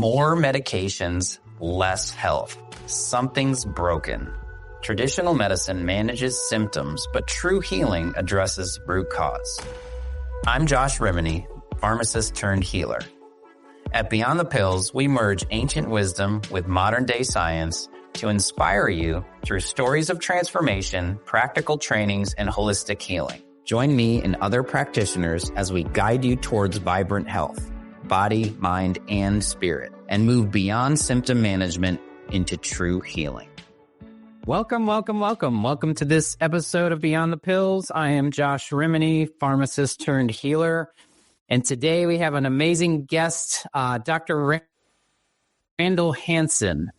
More medications, less health. Something's broken. Traditional medicine manages symptoms, but true healing addresses root cause. I'm Josh Rimini, pharmacist turned healer. At Beyond the Pills, we merge ancient wisdom with modern day science to inspire you through stories of transformation, practical trainings, and holistic healing. Join me and other practitioners as we guide you towards vibrant health, body, mind, and spirit, and move beyond symptom management into true healing. Welcome to this episode of Beyond the Pills. I am Josh Rimini, pharmacist turned healer. And today we have an amazing guest, Dr. Randall Hansen.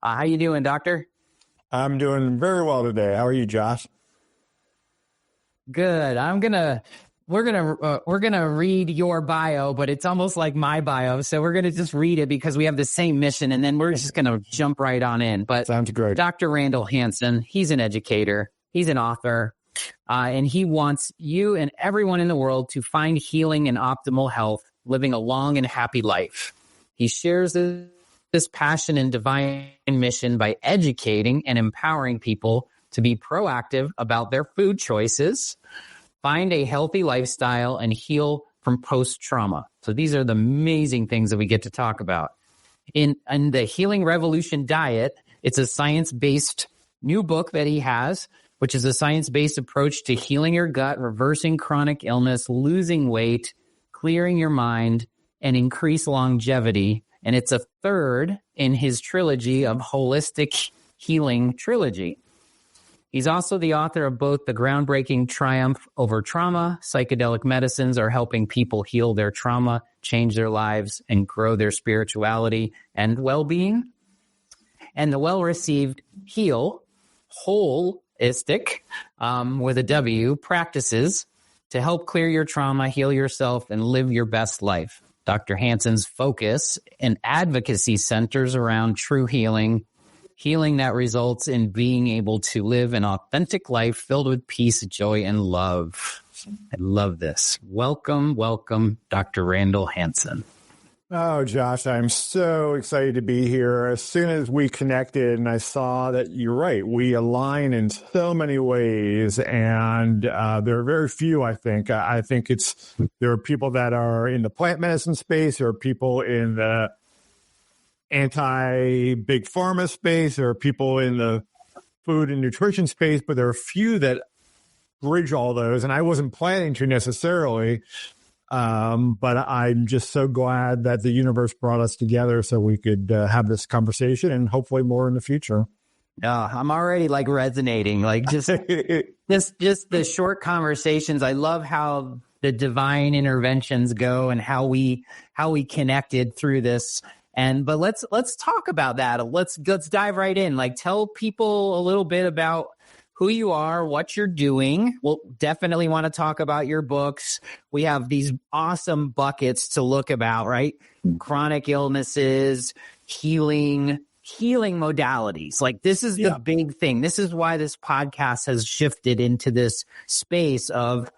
How you doing, doctor? I'm doing very well today. How are you, Josh? Good. We're gonna read your bio, but it's almost like my bio. So we're gonna just read it because we have the same mission, and then we're just gonna jump right on in. But sounds great. Dr. Randall Hansen, he's an educator, he's an author, and he wants you and everyone in the world to find healing and optimal health, living a long and happy life. He shares this passion and divine mission by educating and empowering people to be proactive about their food choices, find a healthy lifestyle, and heal from post-trauma. So these are the amazing things that we get to talk about. In the Healing Revolution Diet, it's a science-based new book that he has, which is a science-based approach to healing your gut, reversing chronic illness, losing weight, clearing your mind, and increase longevity. And it's a third in his trilogy of Wholeistic Healing Trilogy. He's also the author of both the groundbreaking Triumph Over Trauma. Psychedelic medicines are helping people heal their trauma, change their lives, and grow their spirituality and well-being. And the well-received Heal, Wholeistic, with a W, practices to help clear your trauma, heal yourself, and live your best life. Dr. Hansen's focus and advocacy centers around true healing that results in being able to live an authentic life filled with peace, joy, and love. I love this. Welcome, Dr. Randall Hansen. Oh, Josh, I'm so excited to be here. As soon as we connected and I saw that you're right, we align in so many ways, and there are very few, I think. I think there are people that are in the plant medicine space, there are people in the anti-big pharma space, there are people in the food and nutrition space, but there are a few that bridge all those, and I wasn't planning to necessarily, but I'm just so glad that the universe brought us together so we could have this conversation and hopefully more in the future. I'm already like resonating, like just the short conversations. I love how the divine interventions go and how we connected through this. But let's talk about that. Let's dive right in. Like, tell people a little bit about who you are, what you're doing. We'll definitely want to talk about your books. We have these awesome buckets to look about, right? Chronic illnesses, healing modalities. Like, this is the big thing. This is why this podcast has shifted into this space of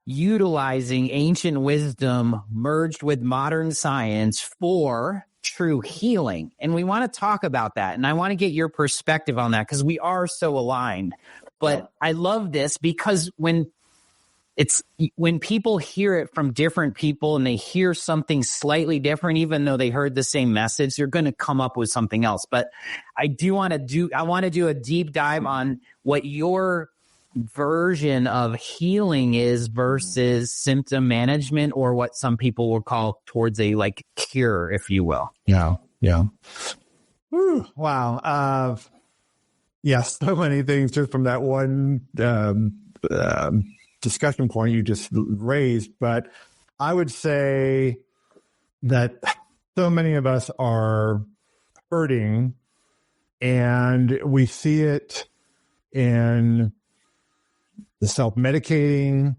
utilizing ancient wisdom merged with modern science for true healing. And we want to talk about that. And I want to get your perspective on that because we are so aligned. But I love this because when people hear it from different people and they hear something slightly different, even though they heard the same message, they're going to come up with something else. But I want to do a deep dive on what your version of healing is versus symptom management, or what some people will call towards a like cure, if you will. Yeah. Whew, wow. Yes, so many things just from that one discussion point you just raised. But I would say that so many of us are hurting, and we see it in the self-medicating.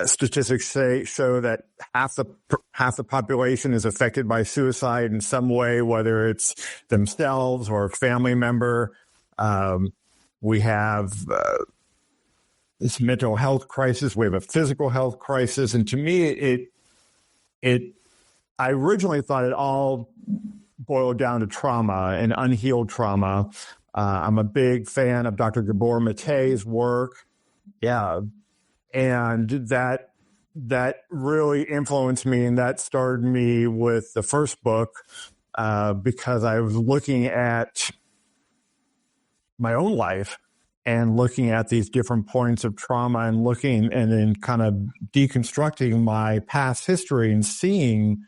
Statistics show that half the population is affected by suicide in some way, whether it's themselves or a family member. We have this mental health crisis. We have a physical health crisis, and to me, it I originally thought it all boiled down to trauma and unhealed trauma. I'm a big fan of Dr. Gabor Mate's work. Yeah. And that really influenced me, and that started me with the first book, because I was looking at my own life and looking at these different points of trauma and then kind of deconstructing my past history and seeing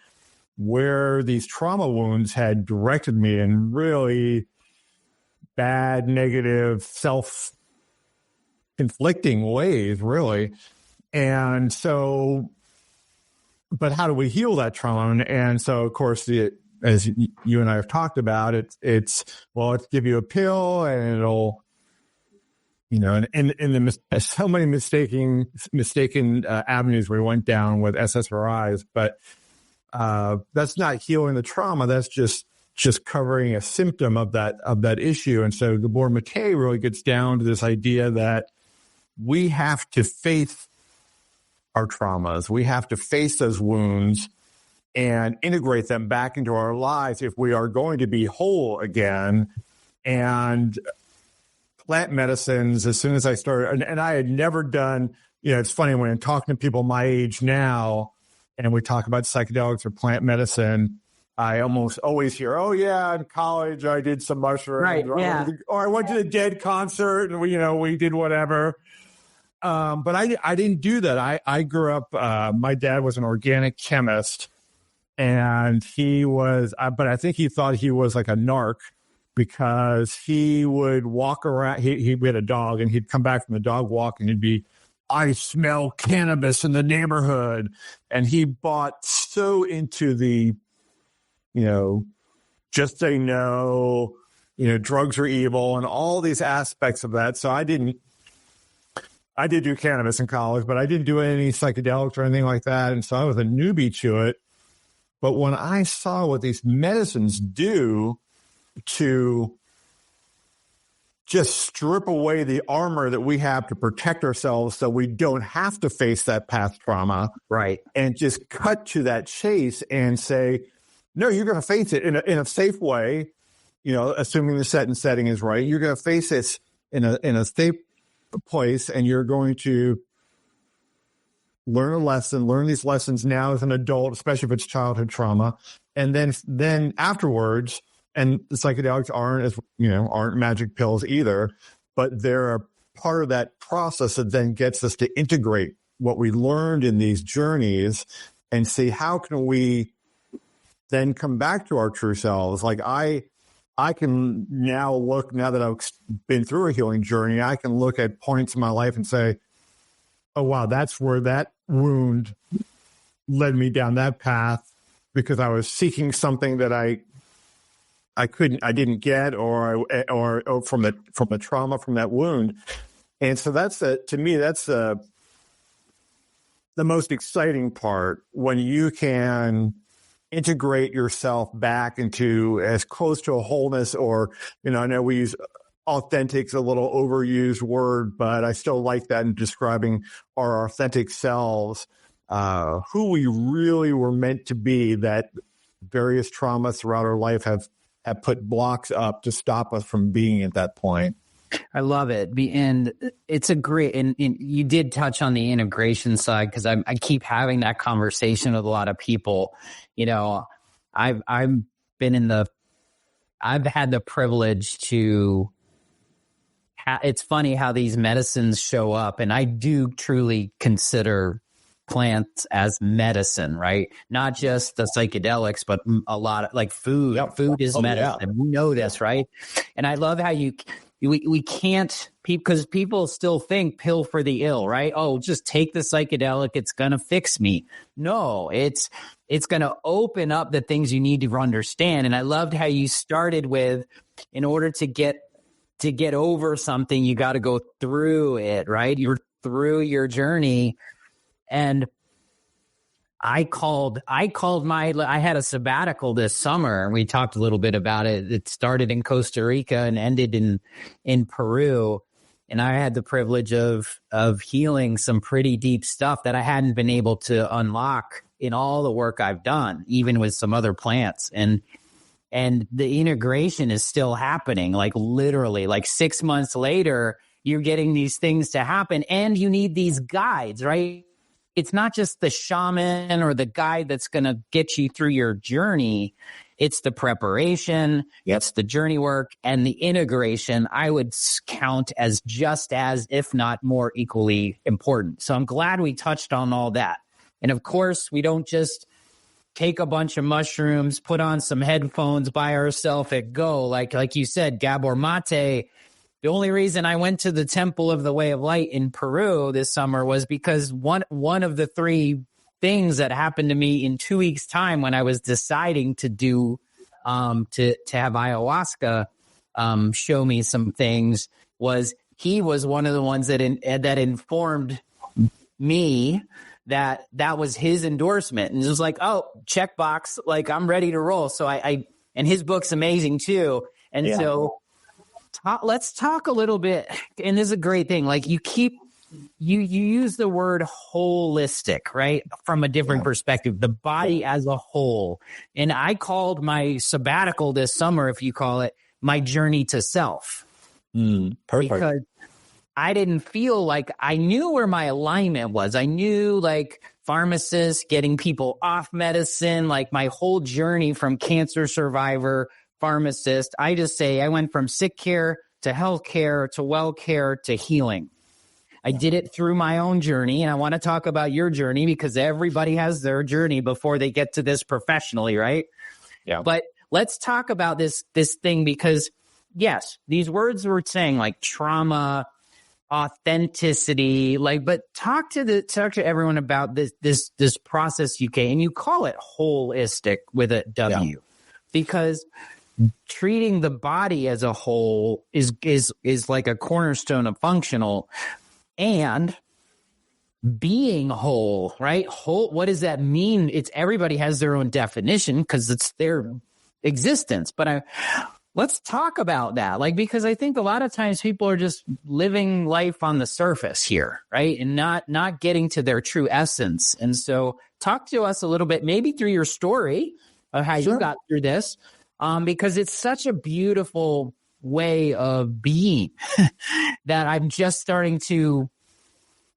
where these trauma wounds had directed me in really bad, negative, self-inflicting ways, really. And so, but how do we heal that trauma? And so, of course, as you and I have talked about, it's give you a pill and it'll, and so many mistaken avenues we went down with SSRIs, but that's not healing the trauma. That's just covering a symptom of that issue. And so Gabor Mate really gets down to this idea that we have to face our traumas. We have to face those wounds and integrate them back into our lives if we are going to be whole again. And plant medicines, as soon as I started, and I had never done, it's funny when I'm talking to people my age now and we talk about psychedelics or plant medicine, I almost always hear, oh yeah, in college I did some mushrooms, right? Yeah. Or I went to the Dead concert and we did whatever. But I didn't do that. I grew up, my dad was an organic chemist, and he was, but I think he thought he was like a narc because he would walk around. We had a dog, and he'd come back from the dog walk and he'd be, I smell cannabis in the neighborhood. And he bought so into the, just say no, drugs are evil and all these aspects of that. So I did do cannabis in college, but I didn't do any psychedelics or anything like that. And so I was a newbie to it. But when I saw what these medicines do to just strip away the armor that we have to protect ourselves so we don't have to face that past trauma. Right. And just cut to that chase and say, no, you're going to face it in a safe way, assuming the setting is right. You're going to face this in a safe place, and you're going to learn these lessons now as an adult, especially if it's childhood trauma. And then afterwards, and the psychedelics aren't magic pills either, but they're a part of that process that then gets us to integrate what we learned in these journeys and see how can we then come back to our true selves. Like I can now look, now that I've been through a healing journey, I can look at points in my life and say, oh, wow, that's where that wound led me down that path because I was seeking something that I didn't get or from the trauma from that wound. And so to me, that's the most exciting part, when you can integrate yourself back into as close to a wholeness, or, I know we use authentic's a little overused word, but I still like that in describing our authentic selves, who we really were meant to be, that various traumas throughout our life have put blocks up to stop us from being at that point. I love it. And it's a great, and you did touch on the integration side, because I keep having that conversation with a lot of people. I've had the privilege to, it's funny how these medicines show up, and I do truly consider plants as medicine, right? Not just the psychedelics, but a lot of like food. Yep. Food is medicine. Yeah. We know this, right? And I love how we can't, because people still think pill for the ill, right? Oh, just take the psychedelic, it's going to fix me. No, it's going to open up the things you need to understand. And I loved how you started with, in order to get over something, you got to go through it, right? You're through your journey. And I had a sabbatical this summer, and we talked a little bit about it. It started in Costa Rica and ended in Peru. And I had the privilege of healing some pretty deep stuff that I hadn't been able to unlock in all the work I've done, even with some other plants. And the integration is still happening, like literally, like 6 months later, you're getting these things to happen, and you need these guides, right? It's not just the shaman or the guide that's going to get you through your journey. It's the preparation, it's the journey work, and the integration I would count as just as, if not more equally important. So I'm glad we touched on all that. And of course, we don't just take a bunch of mushrooms, put on some headphones by ourselves and go. Like you said, Gabor Mate. The only reason I went to the Temple of the Way of Light in Peru this summer was because one of the three things that happened to me in 2 weeks' time when I was deciding to do to have ayahuasca show me some things was he was one of the ones that informed me that was his endorsement, and it was like, oh, checkbox, like I'm ready to roll. So I and his book's amazing too, and so. Let's talk a little bit, and this is a great thing. Like you use the word holistic, right? From a different perspective, the body as a whole. And I called my sabbatical this summer, if you call it, my journey to self. Perfect. Because I didn't feel like I knew where my alignment was. I knew like pharmacists, getting people off medicine, like my whole journey from cancer survivor, pharmacist. I just say I went from sick care to health care to well care to healing. I did it through my own journey, and I want to talk about your journey because everybody has their journey before they get to this professionally, right? Yeah. But let's talk about this thing because, yes, these words we're saying like trauma, authenticity, like, but talk to everyone about this process, UK, and you call it holistic with a W, because treating the body as a whole is like a cornerstone of functional, and being whole, right? Whole, what does that mean? It's everybody has their own definition because it's their existence. But let's talk about that, like, because I think a lot of times people are just living life on the surface here, right? And not getting to their true essence. And so talk to us a little bit, maybe through your story of how you got through this. Because it's such a beautiful way of being that I'm just starting to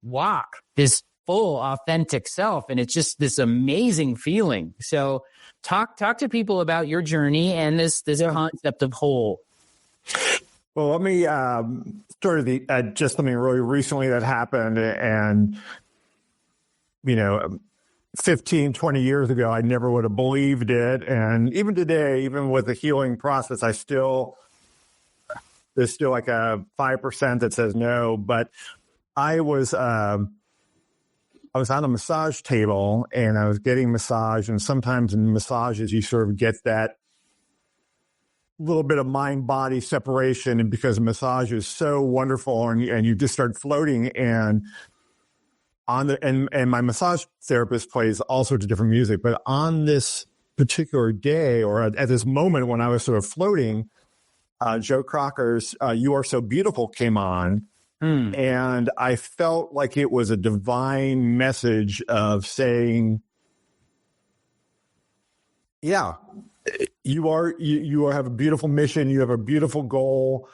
walk this full authentic self. And it's just this amazing feeling. So talk to people about your journey and this concept of whole. Well, let me start at just something really recently that happened. And, 15, 20 years ago, I never would have believed it. And even today, even with the healing process, there's still like a 5% that says no. But I was on a massage table and I was getting massage. And sometimes in massages, you sort of get that little bit of mind-body separation. And because massage is so wonderful and you just start floating and my massage therapist plays all sorts of different music, but on this particular day or at this moment when I was sort of floating, Joe Crocker's "You Are So Beautiful" came on, and I felt like it was a divine message of saying, "Yeah, you have a beautiful mission, you have a beautiful goal."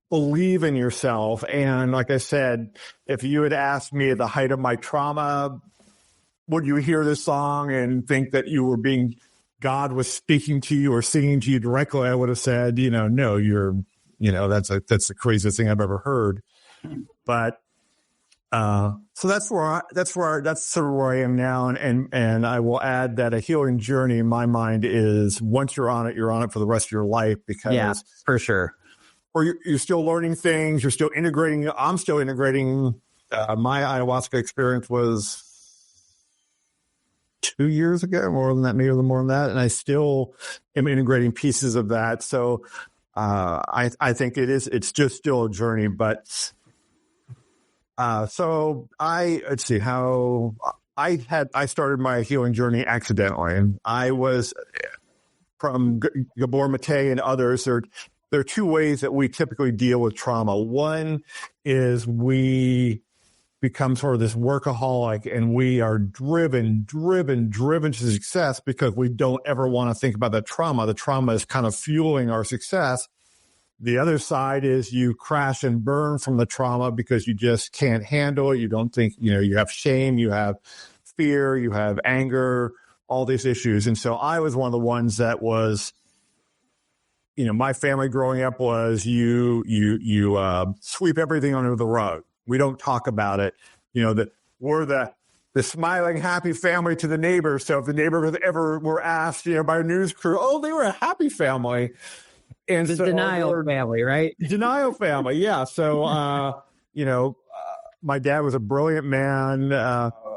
Believe in yourself. And like I said, if you had asked me at the height of my trauma, would you hear this song and think that God was speaking to you or singing to you directly? I would have said, no, that's the craziest thing I've ever heard. But, so that's sort of where I am now. And I will add that a healing journey in my mind is once you're on it for the rest of your life, because for sure. Or you're still learning things. You're still integrating. I'm still integrating. My ayahuasca experience was 2 years ago, more than that, maybe a little more than that. And I still am integrating pieces of that. So I think it's just still a journey. But so let's see how I started my healing journey accidentally. I was from Gabor Mate and others. There are two ways that we typically deal with trauma. One is we become sort of this workaholic, and we are driven to success because we don't ever want to think about the trauma. The trauma is kind of fueling our success. The other side is you crash and burn from the trauma because you just can't handle it. You don't think, you have shame, you have fear, you have anger, all these issues. And so I was one of the ones that was, my family growing up was you sweep everything under the rug. We don't talk about it. That we're the smiling, happy family to the neighbors. So if the neighbors ever were asked, by a news crew, oh, they were a happy family. And the denial family, right? Denial family, yeah. So, my dad was a brilliant man,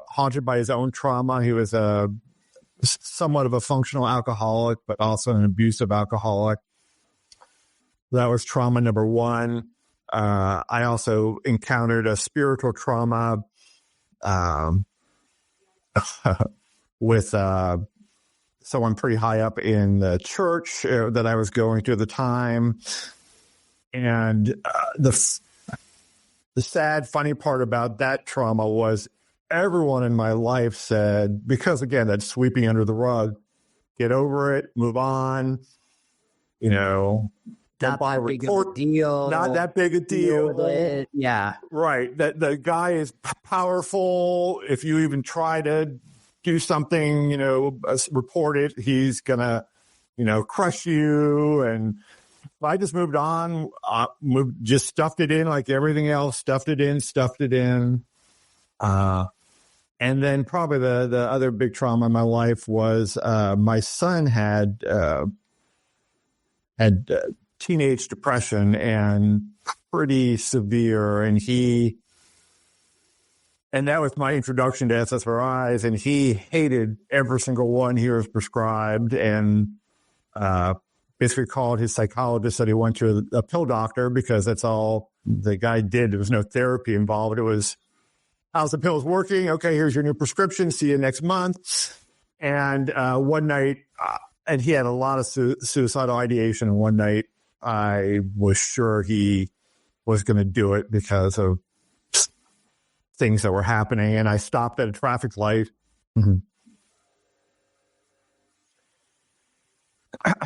haunted by his own trauma. He was somewhat of a functional alcoholic, but also an abusive alcoholic. That was trauma number one. I also encountered a spiritual trauma with someone pretty high up in the church that I was going to at the time. And the sad, funny part about that trauma was everyone in my life said, because again, that's sweeping under the rug, get over it, move on, not that big of a deal. Not that big a deal. Yeah. Right. That the guy is powerful. If you even try to do something, report it, he's gonna, crush you. And I just moved on, just stuffed it in like everything else, stuffed it in. And then probably the other big trauma in my life was my son had teenage depression, and pretty severe. And that was my introduction to SSRIs, and he hated every single one he was prescribed, and basically called his psychologist, said he went to a pill doctor because that's all the guy did. There was no therapy involved. It was, how's the pills working? Okay, here's your new prescription. See you next month. And one night, and he had a lot of suicidal ideation. And one night, I was sure he was going to do it because of things that were happening. And I stopped at a traffic light. Mm-hmm.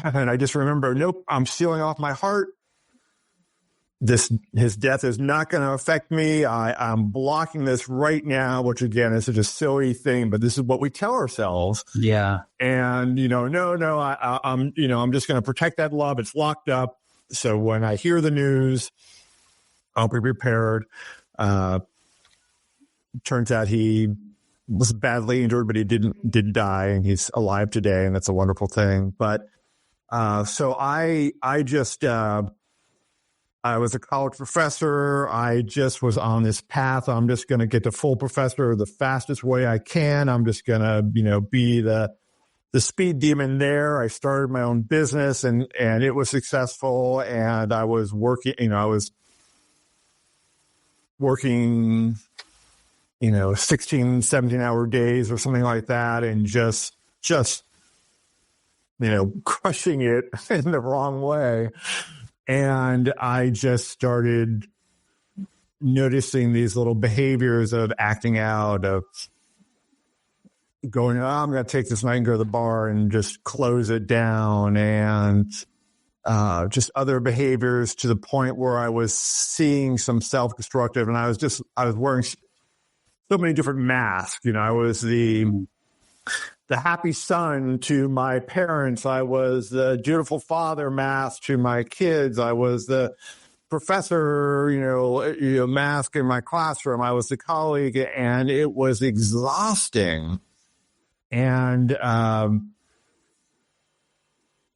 And I just remember, nope, I'm sealing off my heart. His death is not going to affect me. I'm blocking this right now, which again is such a silly thing, but this is what we tell ourselves. Yeah. And, I'm just going to protect that love. It's locked up. So when I hear the news, I'll be prepared. Turns out he was badly injured, but he didn't die, and he's alive today, and that's a wonderful thing. But so I was a college professor. I just was on this path. I'm just going to get to full professor the fastest way I can. I'm just going to, be the speed demon there. I started my own business, and it was successful. And I was working, 16, 17-hour days or something like that, and just crushing it in the wrong way. And I just started noticing these little behaviors of acting out, of going, I'm going to take this night and go to the bar and just close it down, and just other behaviors, to the point where I was seeing some self-destructive, and I was wearing so many different masks. I was the happy son to my parents. I was the dutiful father mask to my kids. I was the professor, mask in my classroom. I was the colleague, and it was exhausting. And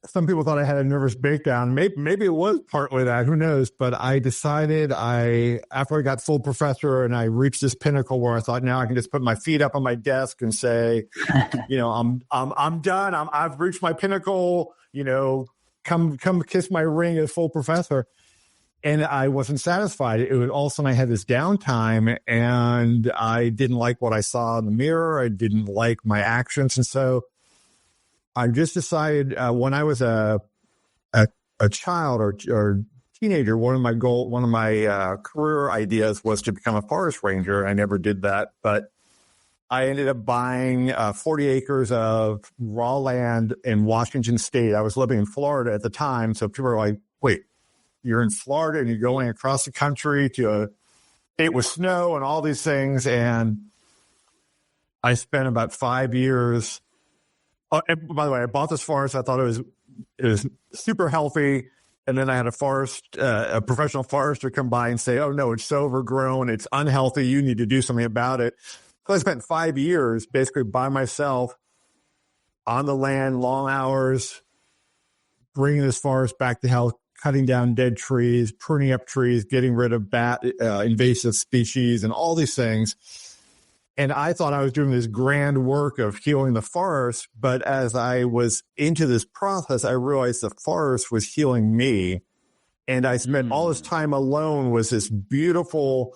some people thought I had a nervous breakdown. Maybe it was partly that, who knows? But I decided after I got full professor and I reached this pinnacle where I thought, now I can just put my feet up on my desk and say, I'm done. I've reached my pinnacle, come kiss my ring as full professor. And I wasn't satisfied. It was all of a sudden I had this downtime, and I didn't like what I saw in the mirror. I didn't like my actions. And so I just decided when I was a child or teenager, one of my career ideas was to become a forest ranger. I never did that, but I ended up buying 40 acres of raw land in Washington State. I was living in Florida at the time, so people were like, wait, you're in Florida and you're going across the country to a state with snow and all these things. And I spent about 5 years. Oh, and by the way, I bought this forest. I thought it was super healthy. And then I had a professional forester come by and say, oh, no, it's so overgrown. It's unhealthy. You need to do something about it. So I spent 5 years basically by myself on the land, long hours, bringing this forest back to health, cutting down dead trees, pruning up trees, getting rid of invasive species and all these things. And I thought I was doing this grand work of healing the forest. But as I was into this process, I realized the forest was healing me. And I spent all this time alone with this beautiful,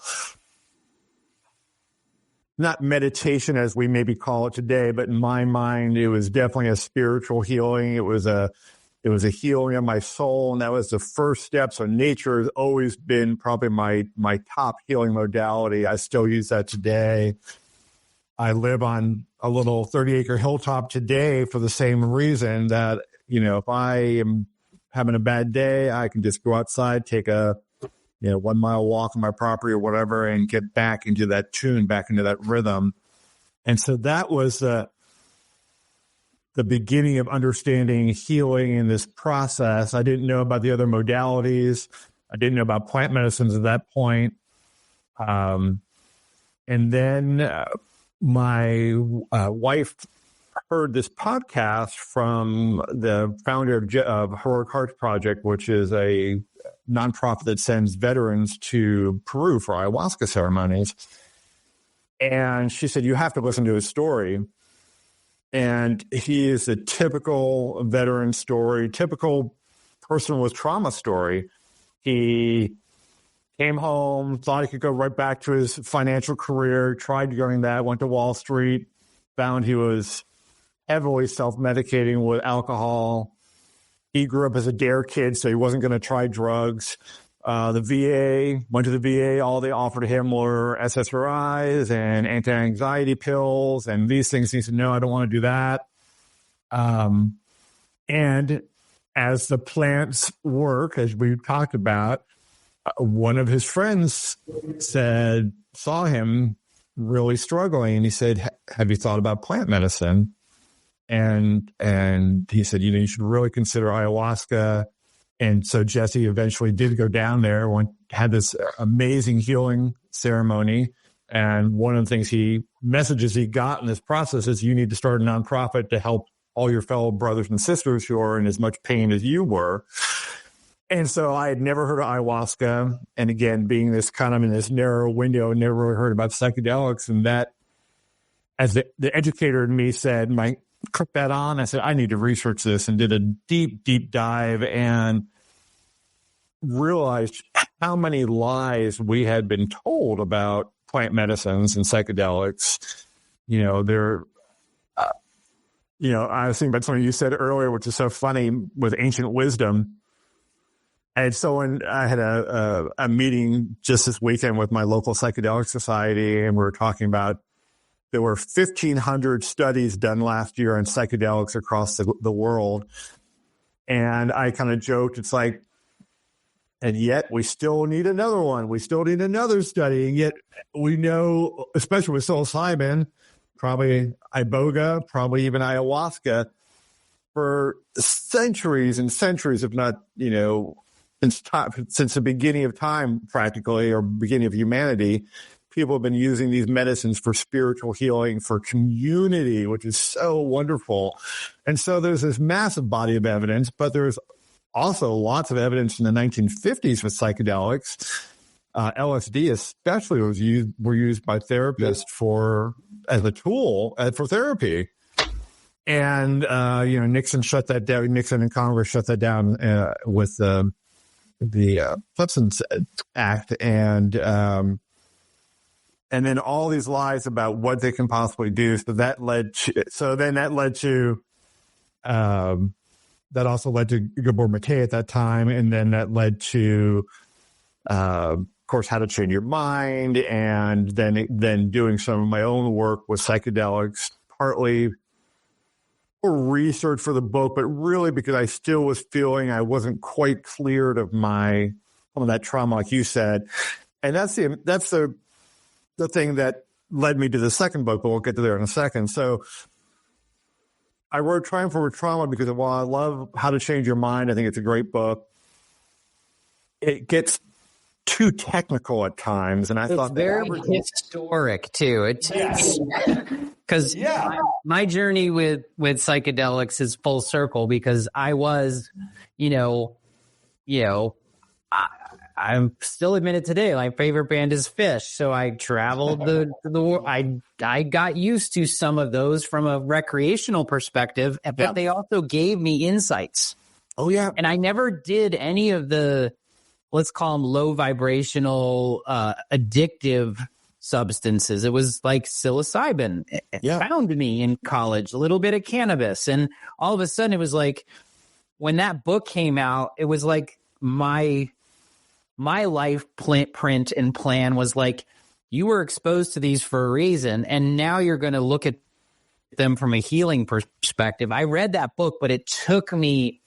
not meditation as we maybe call it today, but in my mind, it was definitely a spiritual healing. It was a healing of my soul. And that was the first step. So nature has always been probably my top healing modality. I still use that today. I live on a little 30-acre hilltop today for the same reason that, if I am having a bad day, I can just go outside, take a 1 mile walk on my property or whatever, and get back into that tune, back into that rhythm. And so that was the beginning of understanding healing in this process. I didn't know about the other modalities. I didn't know about plant medicines at that point. And then my wife heard this podcast from the founder of Heroic Hearts Project, which is a nonprofit that sends veterans to Peru for ayahuasca ceremonies. And she said, you have to listen to his story. And he is a typical veteran story, typical person with trauma story. He came home, thought he could go right back to his financial career, tried doing that, went to Wall Street, found he was heavily self-medicating with alcohol. He grew up as a dare kid, so he wasn't going to try drugs. The VA, went to the VA, all they offered him were SSRIs and anti-anxiety pills and these things. He said, no, I don't want to do that. And as the plants work, as we talked about, one of his friends saw him really struggling, and he said, have you thought about plant medicine? And he said, you should really consider ayahuasca. And so Jesse eventually did go down there, had this amazing healing ceremony. And one of the messages he got in this process is you need to start a nonprofit to help all your fellow brothers and sisters who are in as much pain as you were. And so I had never heard of ayahuasca. And again, being this kind of in this narrow window, never really heard about psychedelics. And that, as the educator in me said, click that on. I said, I need to research this, and did a deep, deep dive and realized how many lies we had been told about plant medicines and psychedelics. I was thinking about something you said earlier, which is so funny with ancient wisdom. I had a meeting just this weekend with my local psychedelic society, and we were talking about there were 1,500 studies done last year on psychedelics across the world. And I kind of joked, it's like, and yet we still need another one. We still need another study. And yet we know, especially with psilocybin, probably iboga, probably even ayahuasca, for centuries and centuries, if not, since the beginning of time, practically, or beginning of humanity, people have been using these medicines for spiritual healing, for community, which is so wonderful. And so there's this massive body of evidence, but there's also lots of evidence in the 1950s with psychedelics. LSD especially were used by therapists as a tool for therapy. And, Nixon shut that down. Nixon and Congress shut that down with the Clemson Act. And then all these lies about what they can possibly do. So then that led to that also led to Gabor Mate at that time. And then that led to, of course, How to Train Your Mind, and then doing some of my own work with psychedelics, partly for research for the book, but really because I still was feeling I wasn't quite cleared of some of that trauma, like you said. And that's the thing that led me to the second book, but we'll get to there in a second. So I wrote Triumph Over Trauma because while I love How to Change Your Mind, I think it's a great book, it gets too technical at times, and I thought very historic too. It's because my journey with psychedelics is full circle, because I was, I'm still admitted today, my favorite band is Fish. So I traveled the world. I got used to some of those from a recreational perspective, but they also gave me insights. Oh yeah. And I never did any of the, let's call them low vibrational, addictive substances. It was like psilocybin. It found me in college, a little bit of cannabis. And all of a sudden it was like, when that book came out, it was like my life print and plan was like, you were exposed to these for a reason, and now you're going to look at them from a healing perspective. I read that book, but it took me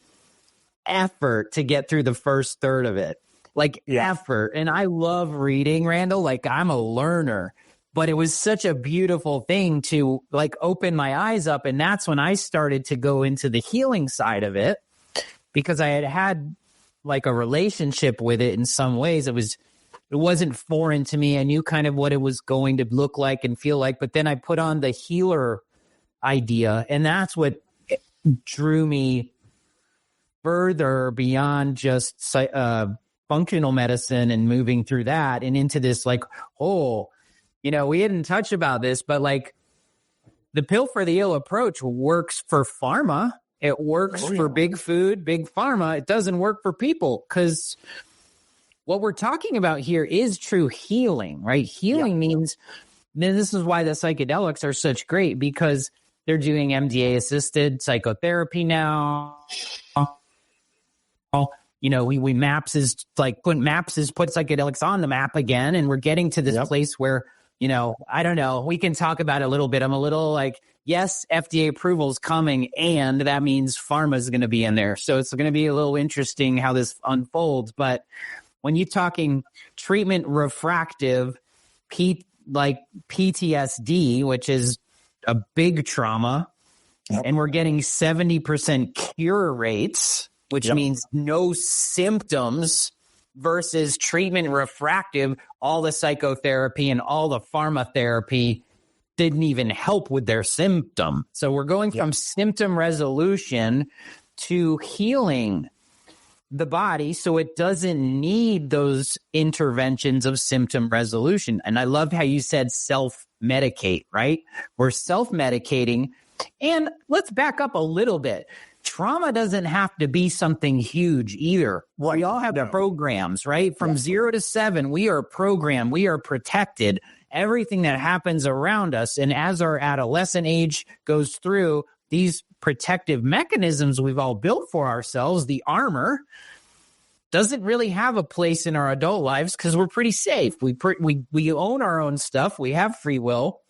effort to get through the first third of it. Effort. And I love reading, Randall. Like, I'm a learner, but it was such a beautiful thing to open my eyes up. And that's when I started to go into the healing side of it, because I had a relationship with it in some ways. It wasn't foreign to me. I knew kind of what it was going to look like and feel like, but then I put on the healer idea, and that's what drew me further beyond just functional medicine and moving through that and into this we didn't touch about this, but the pill for the ill approach works for pharma. It works for big food, big pharma. It doesn't work for people, because what we're talking about here is true healing, right? Healing means, this is why the psychedelics are such great, because they're doing MDA assisted psychotherapy now. We MAPS is put psychedelics on the map again. And we're getting to this place where, I don't know, we can talk about it a little bit. I'm a little yes, FDA approval is coming, and that means pharma is going to be in there. So it's going to be a little interesting how this unfolds. But when you're talking treatment refractive, PTSD, which is a big trauma, and we're getting 70% cure rates, which means no symptoms, versus treatment refractive, all the psychotherapy and all the pharmacotherapy didn't even help with their symptom. So we're going from symptom resolution to healing the body so it doesn't need those interventions of symptom resolution. And I love how you said self-medicate, right? We're self-medicating. And let's back up a little bit. Trauma doesn't have to be something huge either. We all have programs, right? From 0 to 7, we are programmed. We are protected. Everything that happens around us. And as our adolescent age goes through, these protective mechanisms we've all built for ourselves, the armor, doesn't really have a place in our adult lives because we're pretty safe. We own our own stuff. We have free will.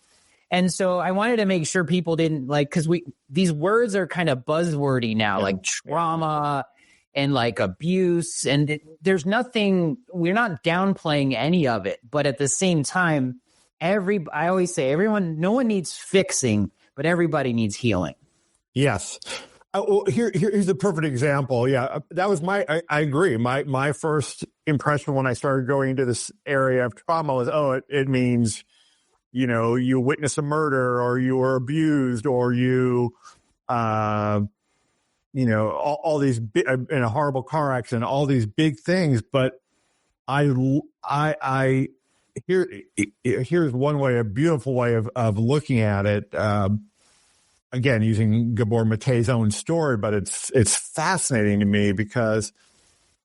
And so I wanted to make sure people didn't because these words are kind of buzzwordy now, like trauma and abuse. And there's nothing, we're not downplaying any of it. But at the same time, I always say no one needs fixing, but everybody needs healing. Yes. Well, here's a perfect example. Yeah, that was I agree. My first impression when I started going into this area of trauma was, it means, you witness a murder or you were abused or you, all these in a horrible car accident, all these big things. But here's one way, a beautiful way of looking at it. Again, using Gabor Mate's own story, but it's fascinating to me because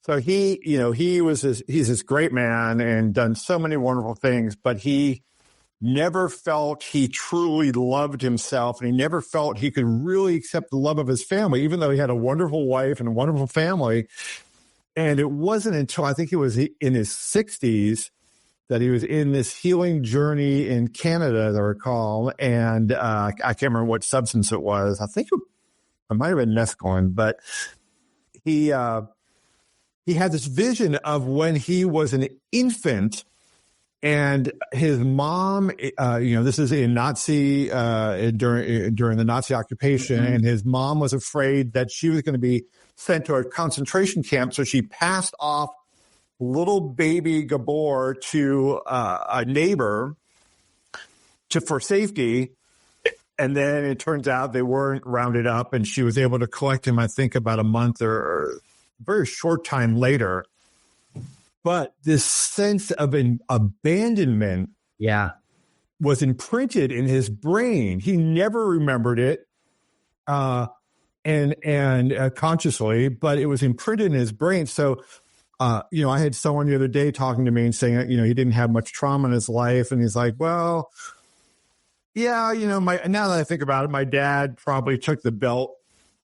he's this great man and done so many wonderful things, but he never felt he truly loved himself, and he never felt he could really accept the love of his family, even though he had a wonderful wife and a wonderful family. And it wasn't until I think it was in his 60s that he was in this healing journey in Canada, as I recall. And I can't remember what substance it was. I think it might have been mescaline, but he had this vision of when he was an infant, and his mom, this is in Nazi during the Nazi occupation, and his mom was afraid that she was going to be sent to a concentration camp, so she passed off little baby Gabor to a neighbor for safety. And then it turns out they weren't rounded up, and she was able to collect him, I think, about a month or a very short time later. But this sense of an abandonment was imprinted in his brain. He never remembered it and consciously, but it was imprinted in his brain. So, I had someone the other day talking to me and saying, he didn't have much trauma in his life. And he's like, well, yeah, now that I think about it, my dad probably took the belt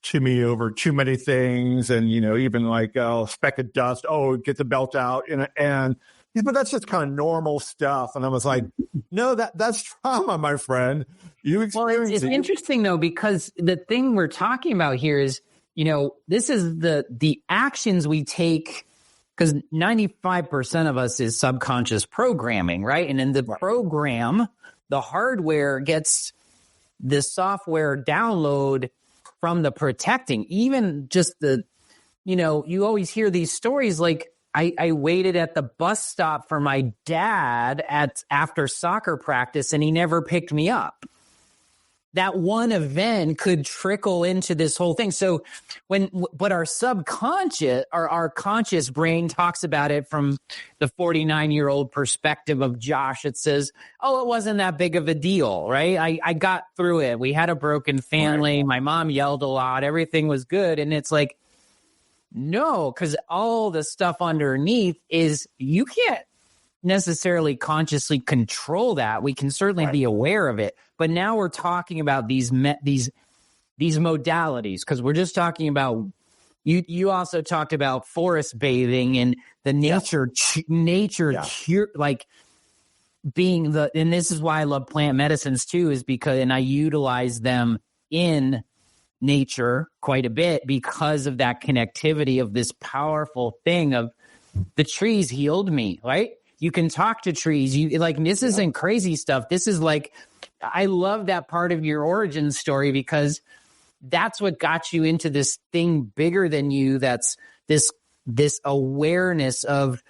to me over too many things. And, even like a speck of dust, get the belt out. But that's just kind of normal stuff. And I was like, no, that's trauma, my friend. You experience it's interesting, though, because the thing we're talking about here is, this is the actions we take, because 95% of us is subconscious programming, right? And in the program, the hardware gets the software download from the protecting. Even just you always hear these stories like, I waited at the bus stop for my dad after soccer practice, and he never picked me up. That one event could trickle into this whole thing. So but our subconscious, our conscious brain talks about it from the 49-year-old perspective of Josh. It says, it wasn't that big of a deal, right? I got through it. We had a broken family. My mom yelled a lot. Everything was good. And it's like, no, because all the stuff underneath is you can't necessarily consciously control that. We can certainly be aware of it. But now we're talking about these modalities, because we're just talking about, you also talked about forest bathing and the nature, like being and this is why I love plant medicines too, is because, and I utilize them in nature quite a bit because of that connectivity of this powerful thing of the trees healed me, right? You can talk to trees. This isn't crazy stuff. This is like, I love that part of your origin story, because that's what got you into this thing bigger than you. That's this awareness of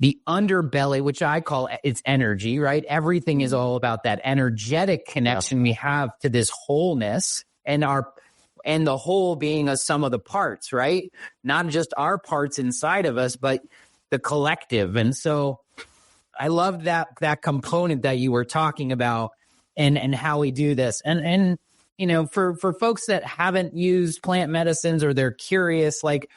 the underbelly, which I call it's energy, right? Everything is all about that energetic connection we have to this wholeness, and the whole being a sum of the parts, right? Not just our parts inside of us, but the collective. And so I love that component that you were talking about and how we do this. And for folks that haven't used plant medicines or they're curious, like,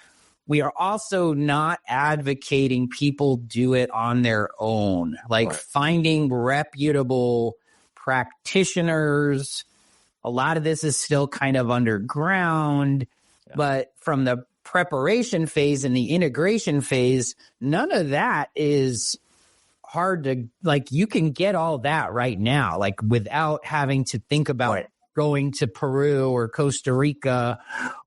we are also not advocating people do it on their own, like finding reputable practitioners. A lot of this is still kind of underground, but from the preparation phase and the integration phase, none of that is hard to, like, you can get all that right now, like, without having to think about going to Peru or Costa Rica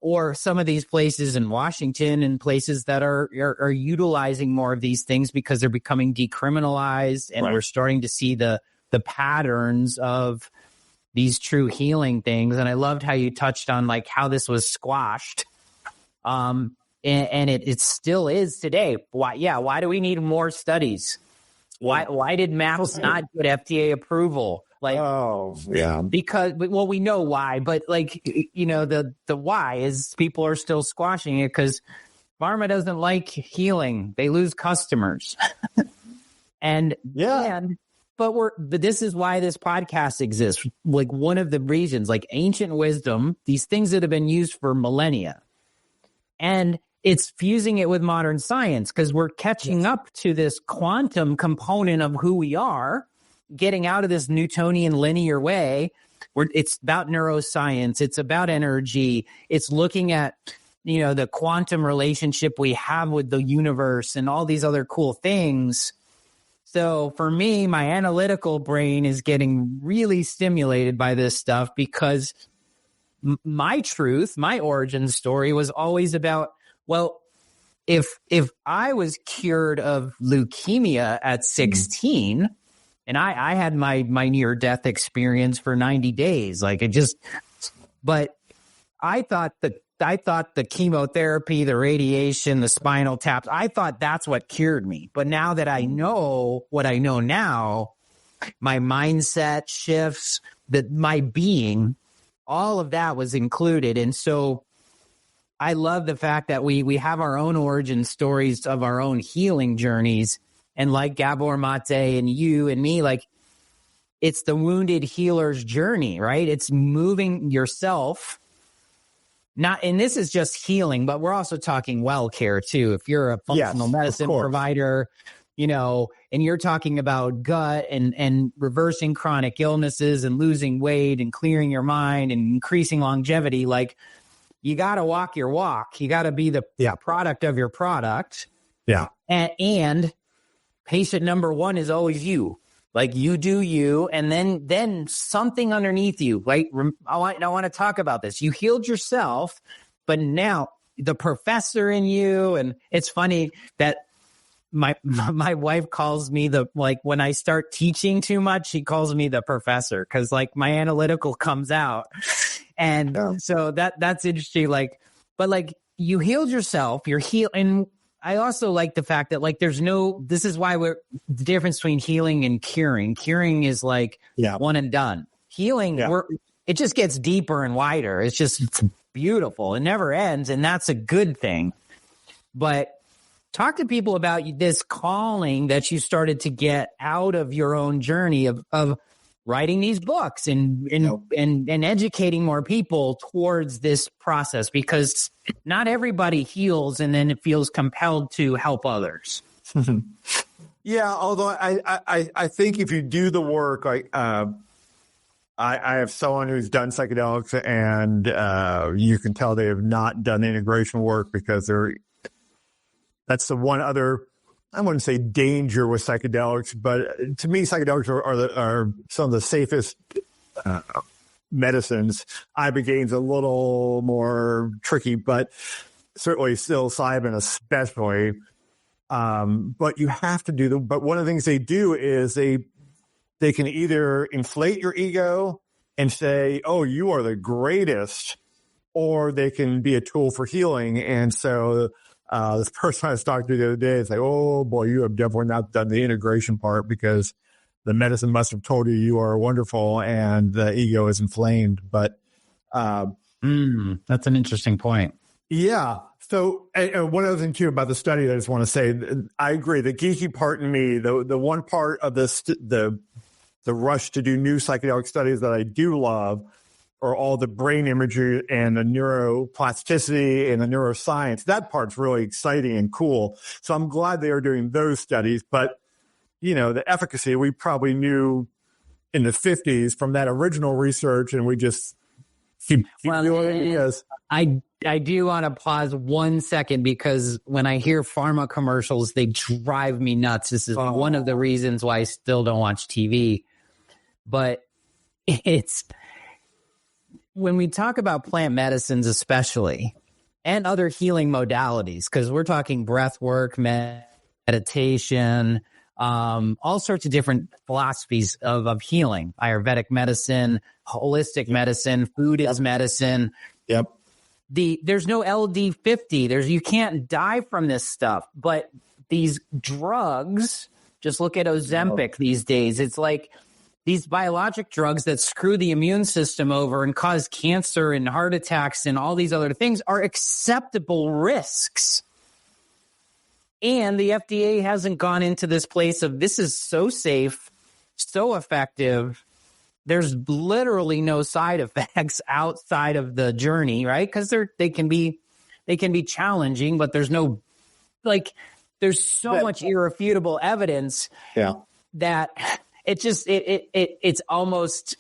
or some of these places in Washington and places that are utilizing more of these things because they're becoming decriminalized, and we're starting to see the patterns of these true healing things. And I loved how you touched on like how this was squashed. And it still is today. Why do we need more studies? Why did MAPS not get FDA approval? Because, well, we know why, but like, the why is people are still squashing it because pharma doesn't like healing. They lose customers. But this is why this podcast exists. Like, one of the reasons, like ancient wisdom, these things that have been used for millennia, and it's fusing it with modern science because we're catching up to this quantum component of who we are. getting out of this Newtonian linear way where it's about neuroscience, it's about energy, it's looking at, the quantum relationship we have with the universe and all these other cool things. So for me, my analytical brain is getting really stimulated by this stuff because my truth, my origin story was always about, well, if I was cured of leukemia at 16 and I had my near death experience for 90 days, but I thought the chemotherapy, the radiation, the spinal taps, I thought that's what cured me. But now that I know what I know now, my mindset shifts, that my being, all of that was included. And so I love the fact that we have our own origin stories of our own healing journeys. And like Gabor Mate and you and me, it's the wounded healer's journey, right? It's moving yourself. And this is just healing, but we're also talking well care too. If you're a functional medicine provider, and you're talking about gut and reversing chronic illnesses and losing weight and clearing your mind and increasing longevity, you got to walk your walk. You got to be the product of your product. Yeah. And patient number one is always you. You do you, and then something underneath you. I want to talk about this. You healed yourself, but now the professor in you, and it's funny that my wife calls me when I start teaching too much, she calls me the professor because my analytical comes out, and so that's interesting. But you healed yourself, you're healed, and I also like the fact that this is why the difference between healing and curing. Curing is one and done. Healing, it just gets deeper and wider. It's beautiful. It never ends. And that's a good thing. But talk to people about this calling that you started to get out of your own journey of writing these books and educating more people towards this process, because not everybody heals and then it feels compelled to help others. Yeah, although I think if you do the work, I have someone who's done psychedelics and you can tell they have not done the integration work because that's the one other, I wouldn't say danger with psychedelics, but to me, psychedelics are some of the safest medicines. Ibogaine a little more tricky, but certainly psilocybin especially. But you have to do but one of the things they do is they can either inflate your ego and say, oh, you are the greatest, or they can be a tool for healing. And so this person I was talking to the other day is oh boy, you have definitely not done the integration part because the medicine must have told you are wonderful and the ego is inflamed. But that's an interesting point. Yeah. So one other thing too about the study that I just want to say, I agree. The geeky part in me, the one part of this, the rush to do new psychedelic studies that I do love, or all the brain imagery and the neuroplasticity and the neuroscience. That part's really exciting and cool. So I'm glad they are doing those studies. But, the efficacy we probably knew in the 50s from that original research, and we just keep doing it. Yes. I do want to pause 1 second because when I hear pharma commercials, they drive me nuts. This is one of the reasons why I still don't watch TV. But it's... when we talk about plant medicines, especially, and other healing modalities, because we're talking breath work, meditation, all sorts of different philosophies of healing, Ayurvedic medicine, holistic medicine, food is medicine. Yep. There's no LD50. You can't die from this stuff. But these drugs, just look at Ozempic these days. It's these biologic drugs that screw the immune system over and cause cancer and heart attacks and all these other things are acceptable risks. And the FDA hasn't gone into this place of this is so safe, so effective. There's literally no side effects outside of the journey, right? Because they can be challenging, but there's no there's so much irrefutable evidence that it's almost,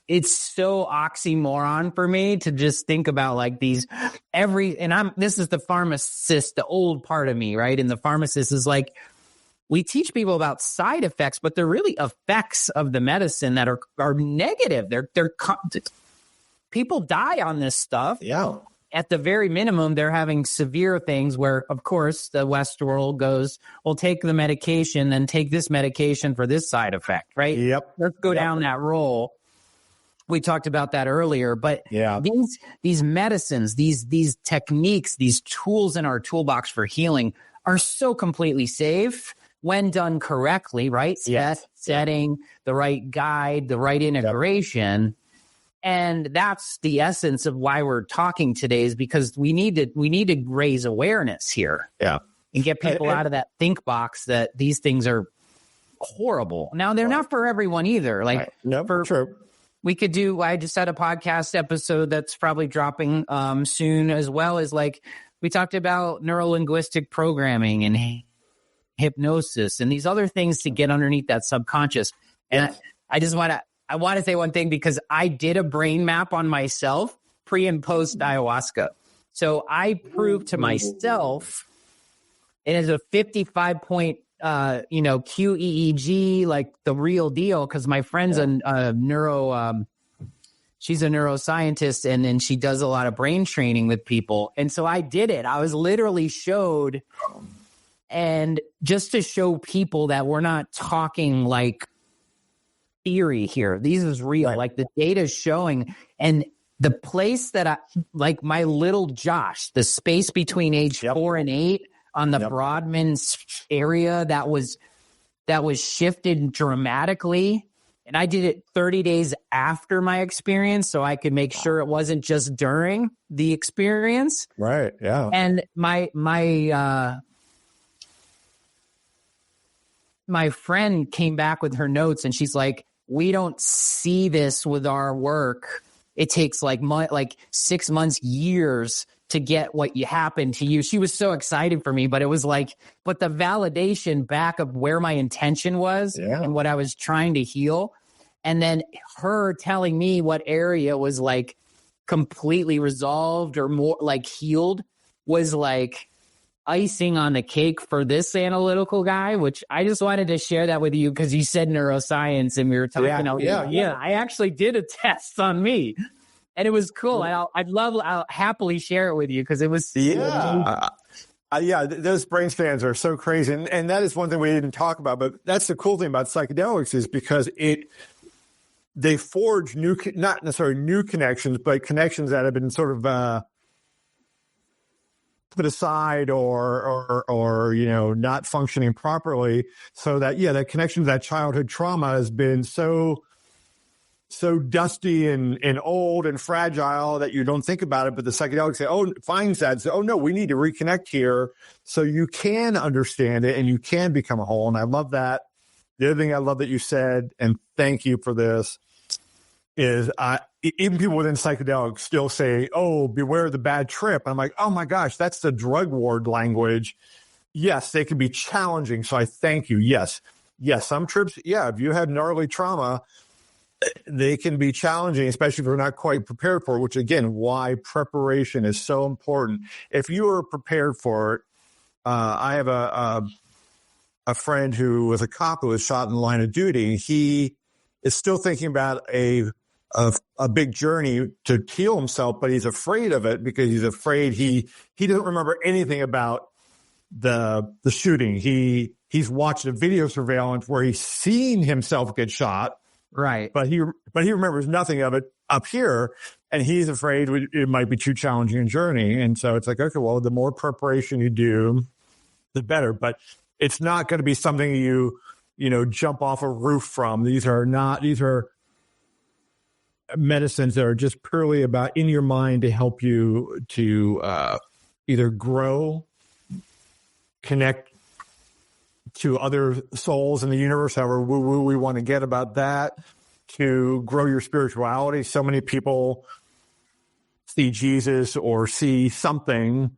it's so oxymoron for me to just think about like these this is the pharmacist, the old part of me, right? And the pharmacist is like, we teach people about side effects, but they're really effects of the medicine that are negative. People die on this stuff. Yeah. At the very minimum, they're having severe things where, of course, the West world goes, well, take the medication, then take this medication for this side effect, right? Yep. Let's go down that roll. We talked about that earlier, but these medicines, these techniques, these tools in our toolbox for healing are so completely safe when done correctly, right? Yes. Setting, the right guide, the right integration. Yep. And that's the essence of why we're talking today, is because we need to raise awareness here. Yeah. And get people out of that think box that these things are horrible. Now, they're not for everyone either. Like, true. We could do, I just had a podcast episode that's probably dropping soon, as well as like, we talked about neuro-linguistic programming and hypnosis and these other things to get underneath that subconscious. And I want to say one thing, because I did a brain map on myself pre and post ayahuasca. So I proved to myself it is a 55-point, QEEG, like the real deal. Cause my friend's she's a neuroscientist, and then she does a lot of brain training with people. And so I did it. I was literally showed, and just to show people that we're not talking like theory here. These is real. Right. Like the data is showing. And the place that I, like my little Josh, the space between age 4 and 8 on the Broadman area, that was shifted dramatically. And I did it 30 days after my experience, so I could make sure it wasn't just during the experience. Right. Yeah. And my friend came back with her notes, and she's like, we don't see this with our work. It takes like 6 months, years to get what happened to you. She was so excited for me, but it was like, but the validation back of where my intention was and what I was trying to heal. And then her telling me what area was like completely resolved or more like healed was like icing on the cake for this analytical guy, which I just wanted to share that with you because you said neuroscience and we were talking. I actually did a test on me. And it was cool. I'll happily share it with you because it was. Those brain scans are so crazy. And that is one thing we didn't talk about, but that's the cool thing about psychedelics is because they forge not necessarily new connections, but connections that have been sort of put aside or not functioning properly. So that, that connection to that childhood trauma has been so dusty and old and fragile that you don't think about it, but the psychedelics finds that, say, no, we need to reconnect here so you can understand it and you can become a whole. And I love that. The other thing I love that you said, and thank you for this, is even people within psychedelics still say, beware the bad trip. I'm like, oh my gosh, that's the drug ward language. Yes, they can be challenging. So I thank you. Yes, some trips, if you had gnarly trauma, they can be challenging, especially if you're not quite prepared for it, which again, why preparation is so important. If you are prepared for it, I have a friend who was a cop who was shot in the line of duty. He is still thinking about a big journey to heal himself, but he's afraid of it because he's afraid he doesn't remember anything about the shooting. He's watched a video surveillance where he's seen himself get shot. Right. But he remembers nothing of it up here, and he's afraid it might be too challenging a journey. And so it's like, okay, well, the more preparation you do, the better. But it's not going to be something you jump off a roof from. These are medicines that are just purely about in your mind to help you to either grow, connect to other souls in the universe, however woo-woo we want to get about that, to grow your spirituality. So many people see Jesus or see something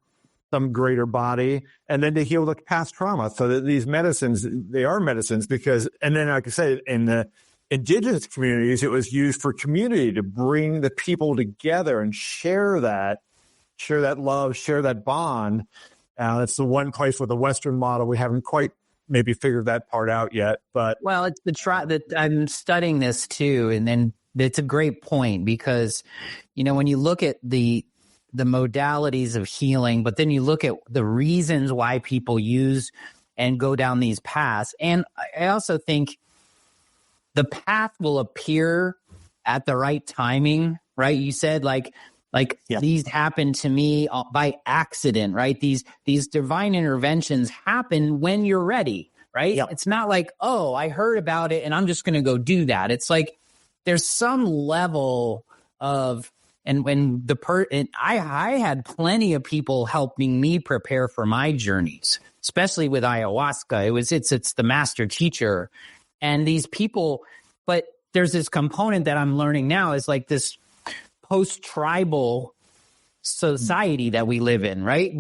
some greater body, and then to heal the past trauma. So that these medicines, they are medicines because, and then like I said, in the indigenous communities, it was used for community to bring the people together and share that love, share that bond. That's the one place with the Western model we haven't quite maybe figured that part out yet. But well, it's the that I'm studying this too, and then it's a great point because, when you look at the modalities of healing, but then you look at the reasons why people use and go down these paths, and I also think the path will appear at the right timing, right? You said like these happen to me by accident, right? These divine interventions happen when you're ready, right? Yep. It's not like, oh, I heard about it and I'm just going to go do that. It's like there's some level of, and when I had plenty of people helping me prepare for my journeys, especially with ayahuasca. It's the master teacher. And these people, but there's this component that I'm learning now is like this post-tribal society that we live in, right?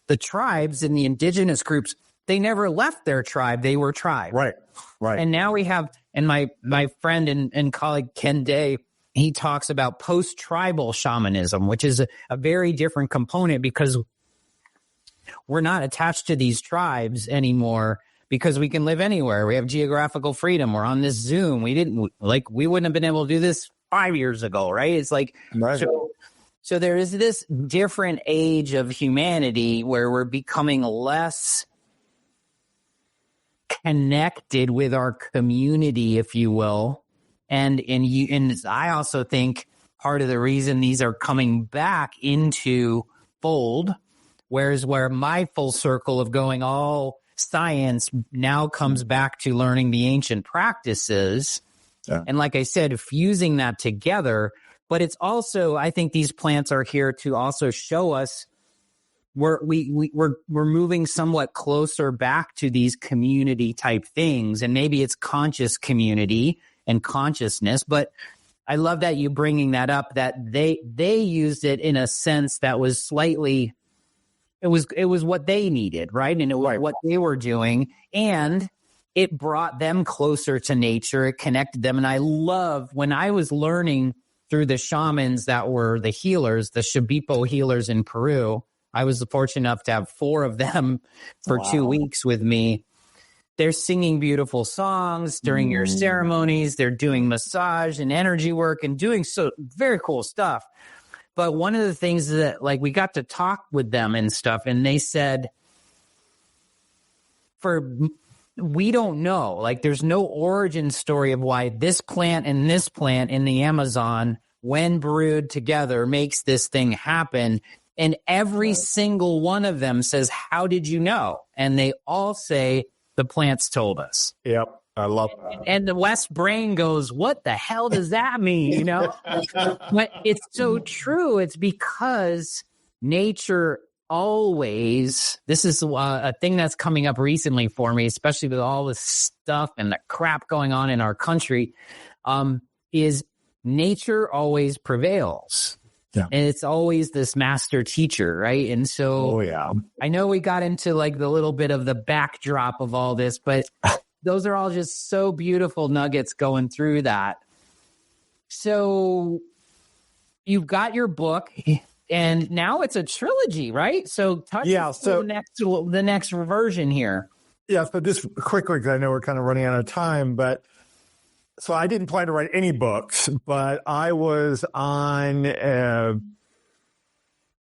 The tribes and the indigenous groups, they never left their tribe. They were tribe. Right. And now we have, and my friend and colleague Ken Day, he talks about post-tribal shamanism, which is a very different component because we're not attached to these tribes anymore. Because we can live anywhere. We have geographical freedom. We're on this Zoom. We wouldn't have been able to do this 5 years ago, right? It's like, right. So there is this different age of humanity where we're becoming less connected with our community, if you will. And I also think part of the reason these are coming back into fold, where my full circle of going all science now comes back to learning the ancient practices. Yeah. And like I said, fusing that together, but it's also, I think these plants are here to also show us we're moving somewhat closer back to these community type things. And maybe it's conscious community and consciousness, but I love that you bringing that up, that they used it in a sense that was slightly, it was what they needed, right? And it was what they were doing. And it brought them closer to nature. It connected them. And I love when I was learning through the shamans that were the healers, the Shipibo healers in Peru. I was fortunate enough to have 4 of them for 2 weeks with me. They're singing beautiful songs during your ceremonies. They're doing massage and energy work and doing so very cool stuff. But one of the things that, we got to talk with them and stuff, and they said, we don't know. There's no origin story of why this plant and this plant in the Amazon, when brewed together, makes this thing happen. And every single one of them says, how did you know? And they all say, the plants told us. Yep. I love that. And the West brain goes, what the hell does that mean? But it's so true. It's because nature always, this is a thing that's coming up recently for me, especially with all this stuff and the crap going on in our country, is nature always prevails. Yeah. And it's always this master teacher, right? And so I know we got into the little bit of the backdrop of all this, but those are all just so beautiful nuggets going through that. So you've got your book, and now it's a trilogy, right? So touch the next version here. Yeah, so just quickly, because I know we're kind of running out of time, but so I didn't plan to write any books, but I was on an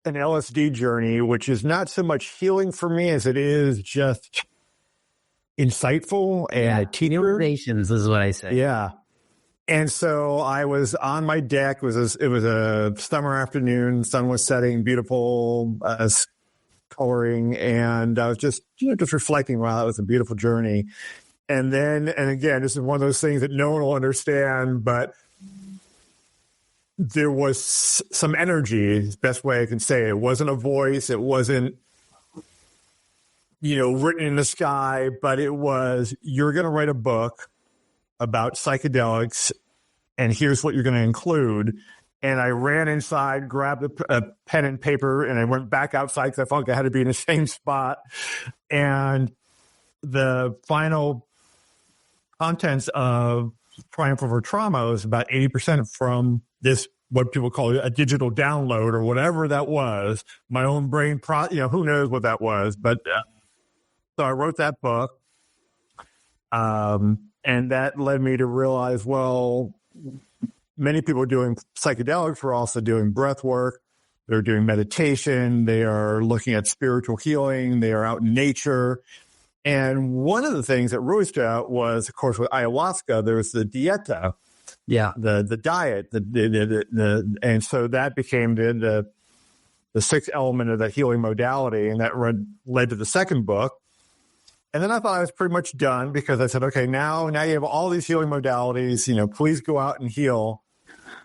LSD journey, which is not so much healing for me as it is just insightful and a teacher. Realizations is what I say. Yeah. And so I was on my deck. It was a summer afternoon. Sun was setting, beautiful coloring. And I was just reflecting, wow, that was a beautiful journey. And again, this is one of those things that no one will understand, but there was some energy, is the best way I can say it. It wasn't a voice. It wasn't, written in the sky, but it was, you're going to write a book about psychedelics, and here's what you're going to include. And I ran inside, grabbed a pen and paper, and I went back outside because I felt like I had to be in the same spot. And the final contents of Triumph Over Trauma was about 80% from this, what people call a digital download or whatever that was. My own brain, who knows what that was. But so I wrote that book. And that led me to realize, well, many people doing psychedelics were also doing breath work. They're doing meditation. They are looking at spiritual healing. They are out in nature. And one of the things that really stood out was, of course, with ayahuasca, there was the dieta, the diet, and so that became the sixth element of the healing modality, and that led to the second book. And then I thought I was pretty much done because I said, okay, now you have all these healing modalities, please go out and heal.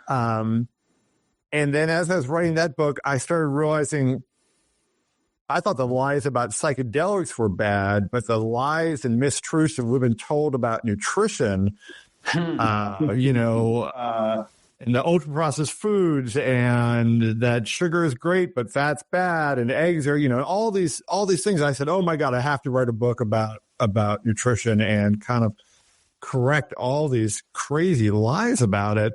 And then as I was writing that book, I started realizing I thought the lies about psychedelics were bad, but the lies and mistruths that we've been told about nutrition, and the ultra processed foods, and that sugar is great, but fat's bad, and eggs are, all these things. I said, oh my God, I have to write a book about nutrition and kind of correct all these crazy lies about it.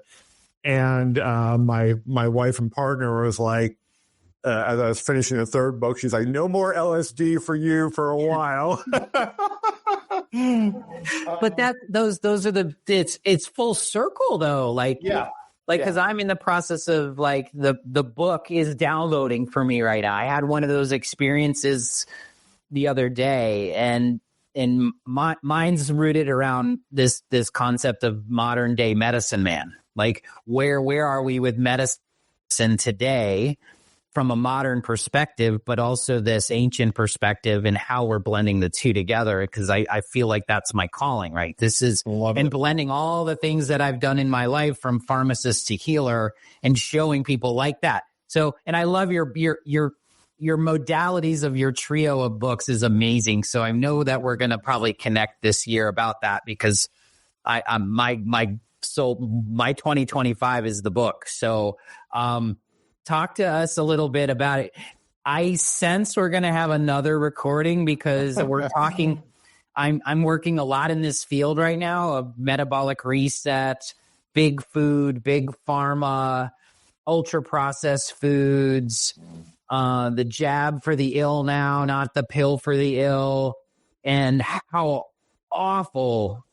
And my wife and partner was like, as I was finishing the third book, she's like, no more LSD for you for a while. But those are it's full circle though. Because I'm in the process of the book is downloading for me right now. I had one of those experiences the other day, and mine's rooted around this concept of modern day medicine man. Like where are we with medicine today from a modern perspective, but also this ancient perspective and how we're blending the two together. Because I feel like that's my calling, right? This is blending all the things that I've done in my life from pharmacist to healer and showing people like that. So, and I love your modalities of your trio of books is amazing. So I know that we're going to probably connect this year about that because my 2025 is the book. So, talk to us a little bit about it. I sense we're going to have another recording because we're talking. I'm working a lot in this field right now of metabolic reset, big food, big pharma, ultra processed foods, the jab for the ill now, not the pill for the ill, and how awful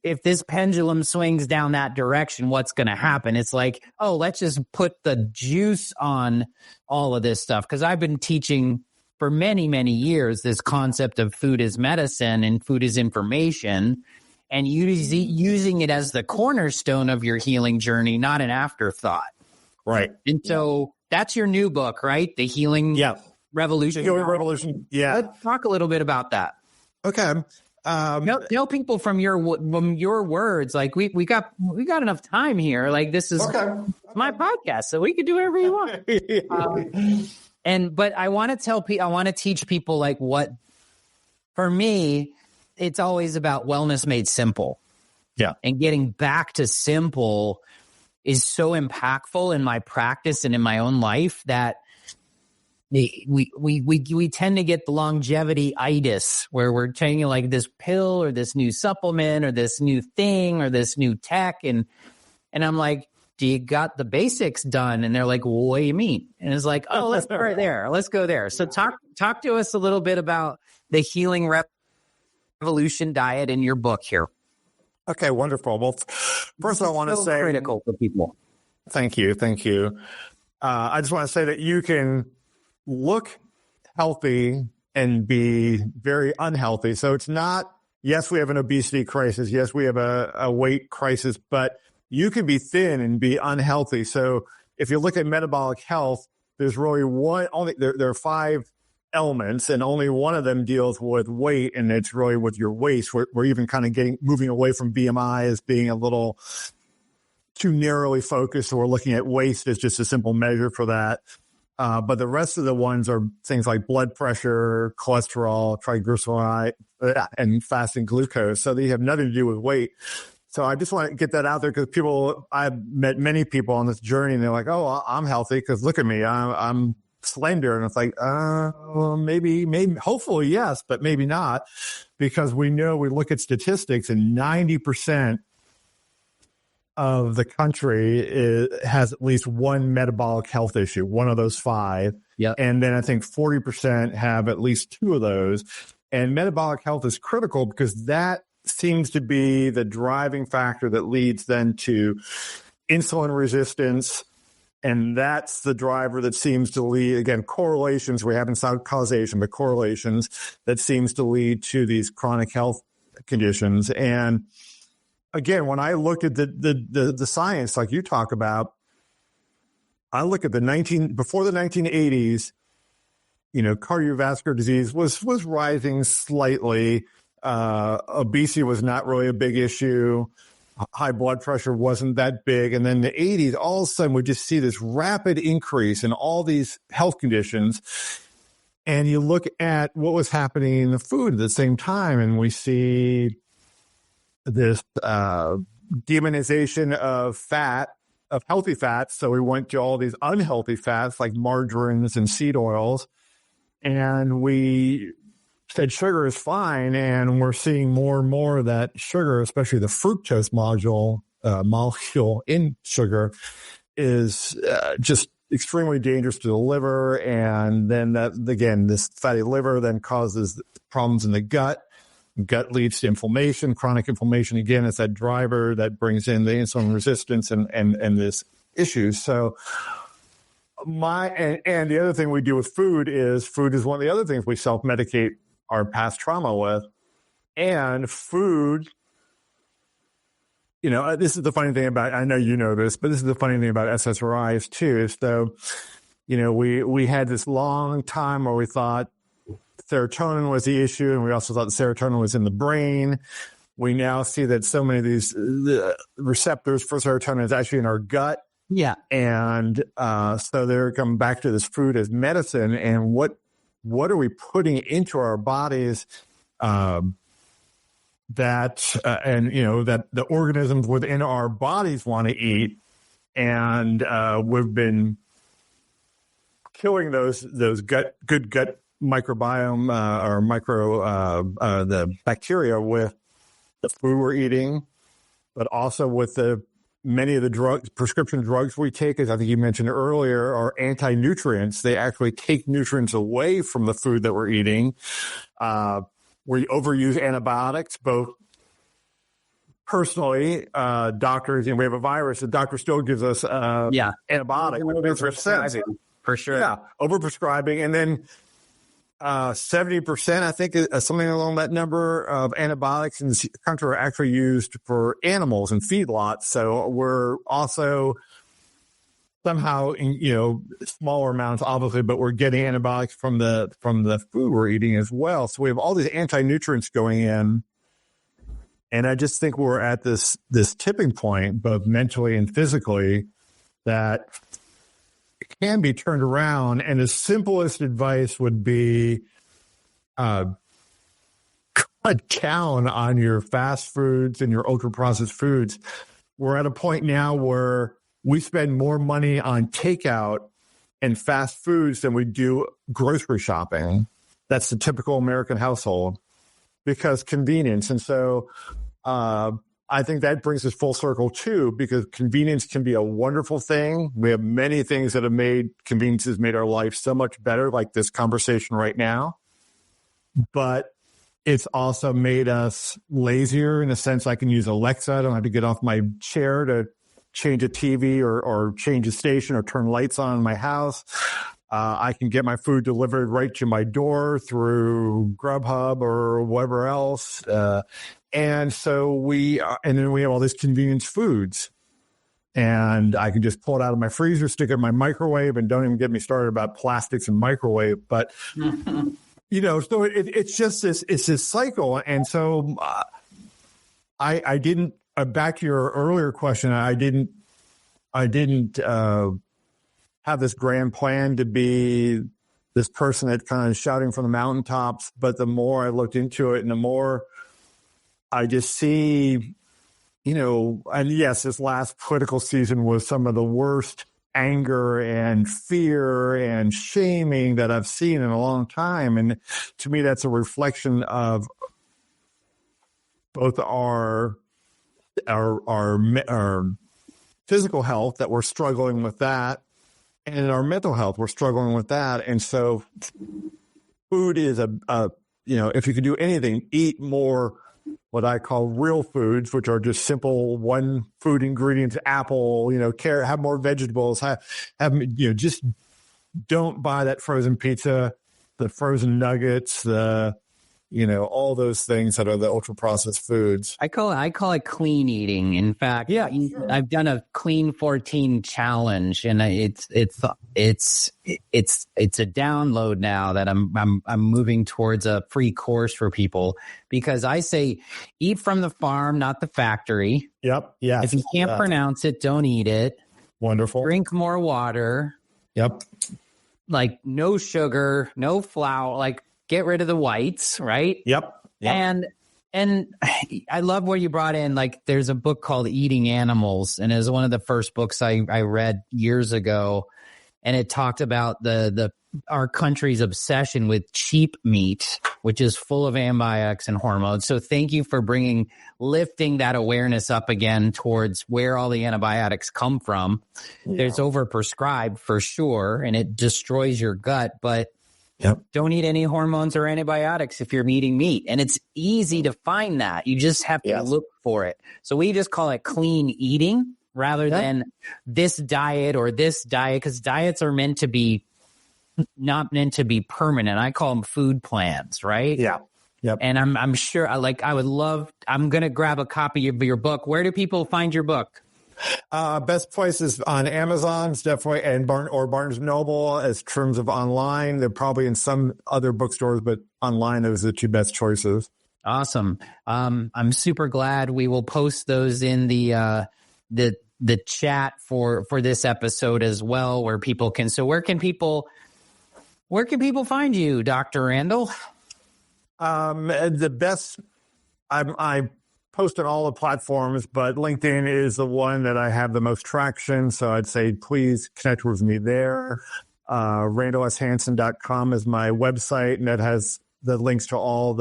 if this pendulum swings down that direction, what's going to happen? It's like, oh, let's just put the juice on all of this stuff. Because I've been teaching for many, many years this concept of food is medicine and food is information, and using it as the cornerstone of your healing journey, not an afterthought. Right. And so that's your new book, right? The Healing Revolution. The Healing Revolution. Yeah. Let's talk a little bit about that. Okay. Tell people from your words, like we got enough time here. Like this is my podcast, so we could do whatever you want. But I want to teach people like what, for me, it's always about wellness made simple. Yeah. And getting back to simple is so impactful in my practice and in my own life that we tend to get the longevity-itis where we're taking like this pill or this new supplement or this new thing or this new tech. And I'm like, do you got the basics done? And they're like, well, what do you mean? And it's like, oh, let's start there. Let's go there. So talk to us a little bit about the Healing Revolution diet in your book here. Okay, wonderful. Well, first I want to say critical for people. Thank you. I just want to say that you can look healthy and be very unhealthy. So it's not, yes, we have an obesity crisis. Yes, we have a weight crisis, but you can be thin and be unhealthy. So if you look at metabolic health, there's really there are 5 elements, and only one of them deals with weight, and it's really with your waist. We're even kind of moving away from BMI as being a little too narrowly focused. So we're looking at waist as just a simple measure for that. But the rest of the ones are things like blood pressure, cholesterol, triglyceride, and fasting glucose. So they have nothing to do with weight. So I just want to get that out there because I've met many people on this journey and they're like, oh, I'm healthy because look at me, I'm slender. And it's like, well, maybe, hopefully yes, but maybe not, because we look at statistics and 90% of the country has at least one metabolic health issue, one of those 5. Yep. And then I think 40% have at least 2 of those. And metabolic health is critical because that seems to be the driving factor that leads then to insulin resistance. And that's the driver that seems to lead, again, correlations. We haven't found causation, but correlations that seems to lead to these chronic health conditions. And again, when I look at the science, like you talk about, I look at before the 1980s, cardiovascular disease was rising slightly. Obesity was not really a big issue. High blood pressure wasn't that big. And then the 80s, all of a sudden we just see this rapid increase in all these health conditions. And you look at what was happening in the food at the same time, and we see this demonization of fat, of healthy fats. So we went to all these unhealthy fats like margarines and seed oils. And we said sugar is fine. And we're seeing more and more that sugar, especially the fructose molecule in sugar, is just extremely dangerous to the liver. And then this fatty liver then causes problems in the gut. Gut leads to inflammation, chronic inflammation. Again, it's that driver that brings in the insulin resistance and this issues. So and the other thing we do with food is one of the other things we self-medicate our past trauma with. And food, this is the funny thing about, I know you know this, but this is the funny thing about SSRIs too, is though, we had this long time where we thought serotonin was the issue, and we also thought serotonin was in the brain. We now see that so many of these receptors for serotonin is actually in our gut. Yeah. And so they're coming back to this food as medicine, and what are we putting into our bodies that the organisms within our bodies want to eat, and we've been killing those good gut microbiome the bacteria with the food we're eating, but also with many of the prescription drugs we take, as I think you mentioned earlier, are anti-nutrients. They actually take nutrients away from the food that we're eating. We overuse antibiotics, both personally, doctors, we have a virus, the doctor still gives us antibiotics. For sure. Yeah, overprescribing. And then 70%, I think, something along that number of antibiotics in the country are actually used for animals and feedlots. So we're also somehow, smaller amounts, obviously, but we're getting antibiotics from the food we're eating as well. So we have all these anti-nutrients going in. And I just think we're at this tipping point, both mentally and physically, that can be turned around. And the simplest advice would be cut down on your fast foods and your ultra processed foods. We're at a point now where we spend more money on takeout and fast foods than we do grocery shopping. That's the typical American household, because convenience. And so I think that brings us full circle too, because convenience can be a wonderful thing. We have many things that have convenience has made our life so much better, like this conversation right now. But it's also made us lazier in a sense. I can use Alexa. I don't have to get off my chair to change a TV or change a station or turn lights on in my house. I can get my food delivered right to my door through Grubhub or whatever else. And so and then we have all these convenience foods, and I can just pull it out of my freezer, stick it in my microwave, and don't even get me started about plastics and microwave. But, so it's just this cycle. And so I didn't, back to your earlier question, I didn't have this grand plan to be this person that kind of shouting from the mountaintops. But the more I looked into it and the more I just see and yes, this last political season was some of the worst anger and fear and shaming that I've seen in a long time. And to me, that's a reflection of both our physical health, that we're struggling with that, and our mental health, we're struggling with that. And so food is if you could do anything, eat more what I call real foods, which are just simple one food ingredients, apple, carrot, have more vegetables, just don't buy that frozen pizza, the frozen nuggets, all those things that are the ultra processed foods. I call it clean eating. In fact, yeah, sure. I've done a Clean 14 challenge, and it's a download now that I'm moving towards a free course for people, because I say eat from the farm, not the factory. Yep. Yeah. If you can't pronounce it, don't eat it. Wonderful. Drink more water. Yep. Like no sugar, no flour, like get rid of the whites, right? Yep. And I love what you brought in. Like there's a book called Eating Animals, and it was one of the first books I read years ago. And it talked about our country's obsession with cheap meat, which is full of antibiotics and hormones. So thank you for lifting that awareness up again towards where all the antibiotics come from. Yeah. There's overprescribed for sure, and it destroys your gut, but don't eat any hormones or antibiotics if you're eating meat. And it's easy to find that. You just have to look for it. So we just call it clean eating rather than this diet or this diet, because diets are not meant to be permanent. I call them food plans, right? Yeah. Yep. And I'm sure I'm going to grab a copy of your book. Where do people find your book? Best places on Amazon, definitely, and Barnes & Noble. As terms of online, they're probably in some other bookstores, but online, those are the two best choices. Awesome. I'm super glad. We will post those in the chat for this episode as well, where people can. So where can people find you, Dr. Randall? The best, I post on all the platforms, but LinkedIn is the one that I have the most traction. So I'd say please connect with me there. RandallSHansen.com is my website, and that has the links to all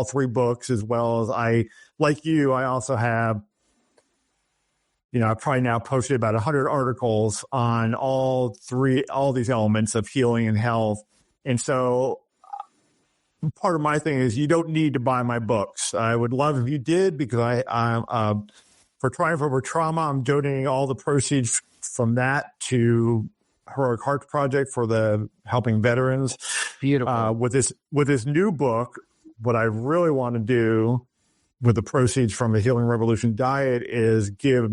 three books, as well as I also have, I've probably now posted about 100 articles on all these elements of healing and health. And so part of my thing is you don't need to buy my books. I would love if you did, because I'm for Triumph Over Trauma, I'm donating all the proceeds from that to Heroic Hearts Project for the helping veterans. Beautiful. With this new book, what I really want to do with the proceeds from the Healing Revolution diet is give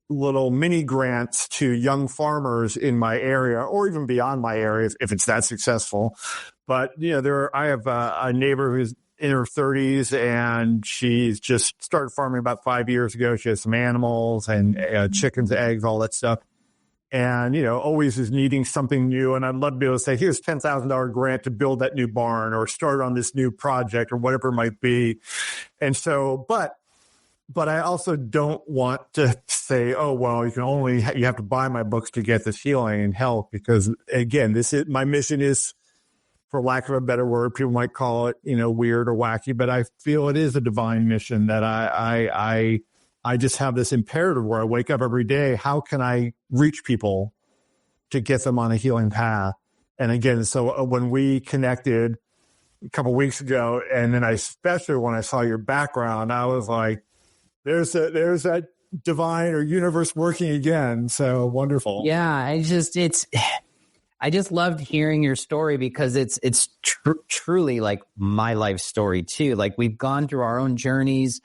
little mini grants to young farmers in my area, or even beyond my area if it's that successful. But, I have a neighbor who's in her 30s, and she's just started farming about 5 years ago. She has some animals and chickens, eggs, all that stuff. And, always is needing something new. And I'd love to be able to say, here's $10,000 grant to build that new barn or start on this new project or whatever it might be. And so, but I also don't want to say, oh, well, you have to buy my books to get this healing and health, because again, my mission is, for lack of a better word, people might call it, weird or wacky, but I feel it is a divine mission that I just have this imperative where I wake up every day. How can I reach people to get them on a healing path? And again, so when we connected a couple of weeks ago, and then especially when I saw your background, I was like, there's that divine or universe working again. So wonderful. Yeah. I just loved hearing your story, because it's truly like my life story too. Like we've gone through our own journeys,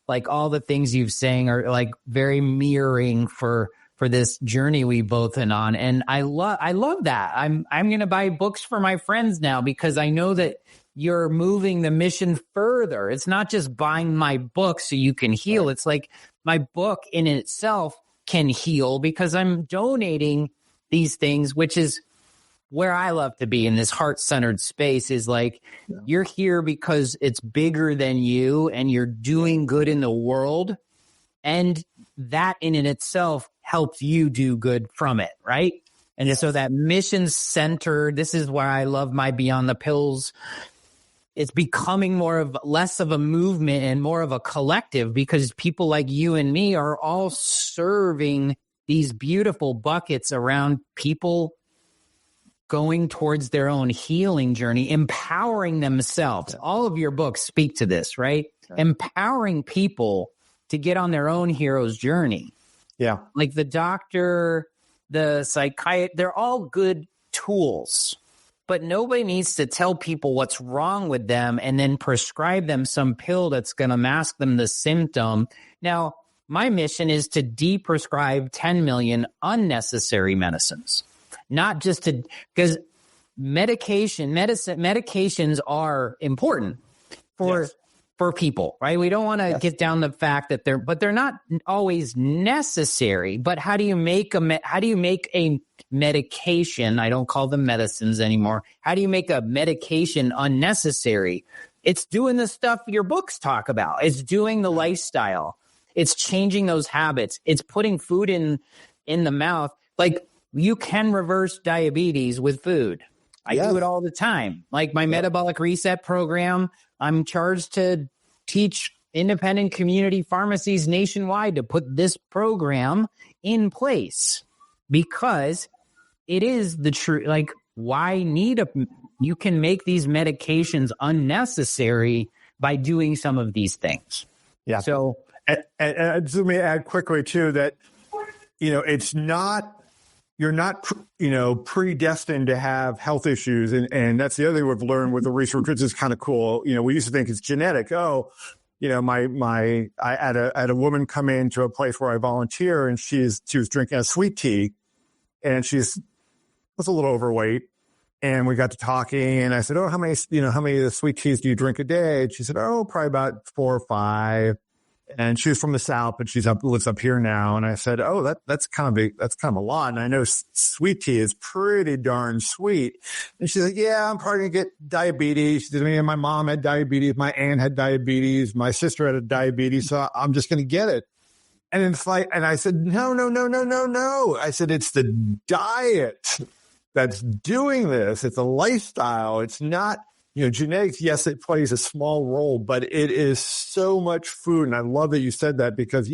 like all the things you've saying are like very mirroring for this journey we both been on. And I love that. I'm going to buy books for my friends now, because I know that you're moving the mission further. It's not just buying my book so you can heal. It's like my book in itself can heal, because I'm donating these things, which is where I love to be in this heart-centered space. Is like, you're here because it's bigger than you and you're doing good in the world. And that in and itself helps you do good from it, right? And so that mission centered, this is why I love my Beyond the Pills. It's becoming less of a movement and more of a collective, because people like you and me are all serving these beautiful buckets around people going towards their own healing journey, empowering themselves. All of your books speak to this, right? Empowering people to get on their own hero's journey. Yeah. Like the doctor, the psychiatrist, they're all good tools, but nobody needs to tell people what's wrong with them and then prescribe them some pill that's going to mask them the symptom. Now, my mission is to deprescribe 10 million unnecessary medicines, not just to, because medications are important for people, right? We don't want to get down the fact that they're not always necessary. But how do you make a medication? I don't call them medicines anymore. How do you make a medication unnecessary? It's doing the stuff your books talk about. It's doing the lifestyle. It's changing those habits. It's putting food in the mouth. Like, you can reverse diabetes with food. I do it all the time. Like my metabolic reset program, I'm charged to teach independent community pharmacies nationwide to put this program in place, because it is the truth. Like, why you can make these medications unnecessary by doing some of these things. Yeah. So, and let me add quickly too that, it's not, you're not, predestined to have health issues. And that's the other thing we've learned with the research, which is kind of cool. We used to think it's genetic. I had a woman come into a place where I volunteer, and she was drinking a sweet tea, and was a little overweight. And we got to talking, and I said, "Oh, how many of the sweet teas do you drink a day?" And she said, "Oh, probably about 4 or 5. And she was from the South, but lives up here now. And I said, "Oh, that's kind of a lot. And I know sweet tea is pretty darn sweet." And she's like, "Yeah, I'm probably gonna get diabetes." She said, "Yeah, my mom had diabetes, my aunt had diabetes, my sister had a diabetes, so I'm just gonna get it." And it's like, and I said, "No. I said, it's the diet that's doing this. It's a lifestyle. It's not." Genetics, yes, it plays a small role, but it is so much food. And I love that you said that, because,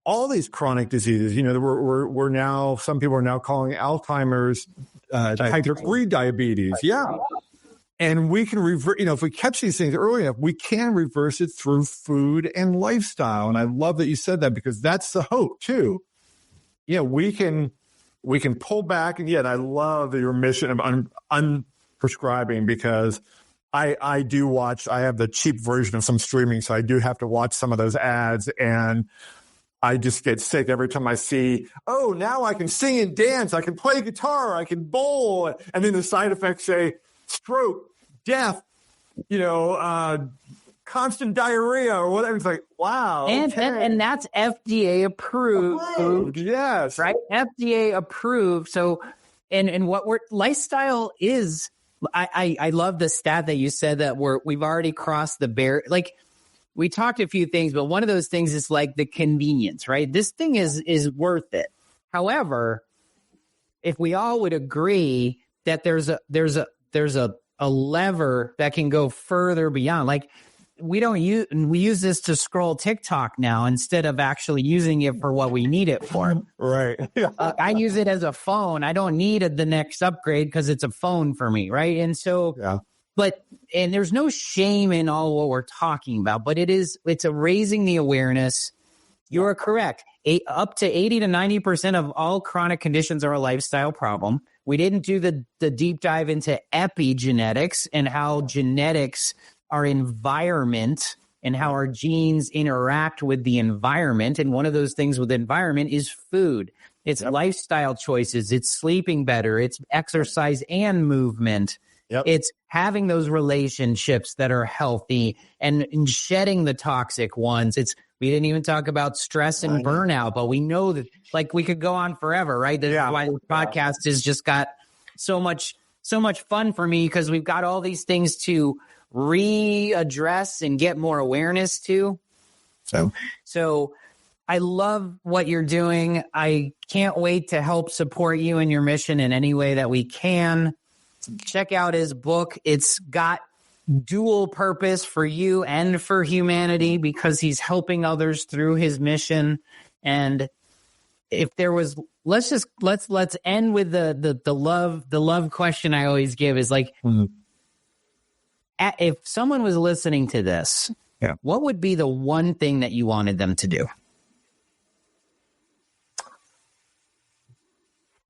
all these chronic diseases, we're now, some people are now calling Alzheimer's type 3 diabetes. Yeah. And we can revert, if we catch these things early enough, we can reverse it through food and lifestyle. And I love that you said that, because that's the hope too. We can pull back. And yet I love your mission of prescribing, because I do watch, I have the cheap version of some streaming, so I do have to watch some of those ads, and I just get sick every time I see, "Oh, now I can sing and dance, I can play guitar, I can bowl," and then the side effects say stroke, death, constant diarrhea or whatever. It's like, wow. And that's FDA approved. Yes. Right? FDA approved. So, and what lifestyle is, I love the stat that you said that we've already crossed the barrier. Like, we talked a few things, but one of those things is like the convenience, right? This thing is worth it. However, if we all would agree that there's a lever that can go further beyond, like, we use this to scroll TikTok now instead of actually using it for what we need it for. Right. I use it as a phone. I don't need the next upgrade because it's a phone for me. Right. And so, and there's no shame in all what we're talking about, but it's raising the awareness. You're correct. Up to 80 to 90% of all chronic conditions are a lifestyle problem. We didn't do the deep dive into epigenetics and how genetics, our environment, and how our genes interact with the environment. And one of those things with the environment is food. It's lifestyle choices. It's sleeping better. It's exercise and movement. It's having those relationships that are healthy and shedding the toxic ones. We didn't even talk about stress and burnout, but we know that, like, we could go on forever, right? That's why this podcast has just got so much fun for me, because we've got all these things to readdress and get more awareness to. So I love what you're doing. I can't wait to help support you in your mission in any way that we can. Check out his book. It's got dual purpose for you and for humanity because he's helping others through his mission. And if there was, let's end with the love question I always give is like, if someone was listening to this, what would be the one thing that you wanted them to do?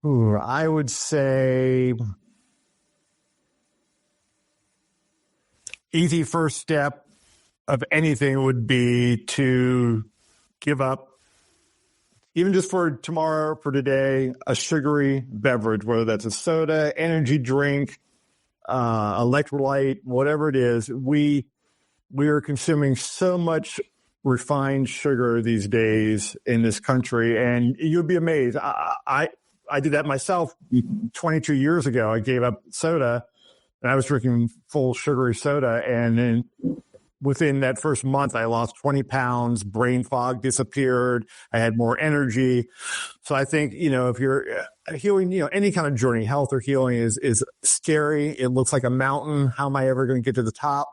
Ooh, I would say easy first step of anything would be to give up, even just for tomorrow, for today, a sugary beverage, whether that's a soda, energy drink, electrolyte, whatever it is. We are consuming so much refined sugar these days in this country, and you'd be amazed. I did that myself 22 years ago. I gave up soda, and I was drinking full sugary soda, and then within that first month, I lost 20 pounds, brain fog disappeared, I had more energy. So I think, if you're healing, any kind of journey, health or healing is scary. It looks like a mountain. How am I ever going to get to the top?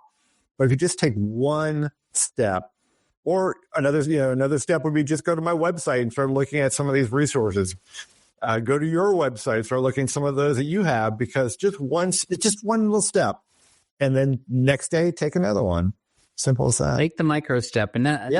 But if you just take one step, or another step would be just go to my website and start looking at some of these resources. Go to your website, start looking at some of those that you have, because just one little step, and then next day take another one. Simple as that. Take the micro step, and I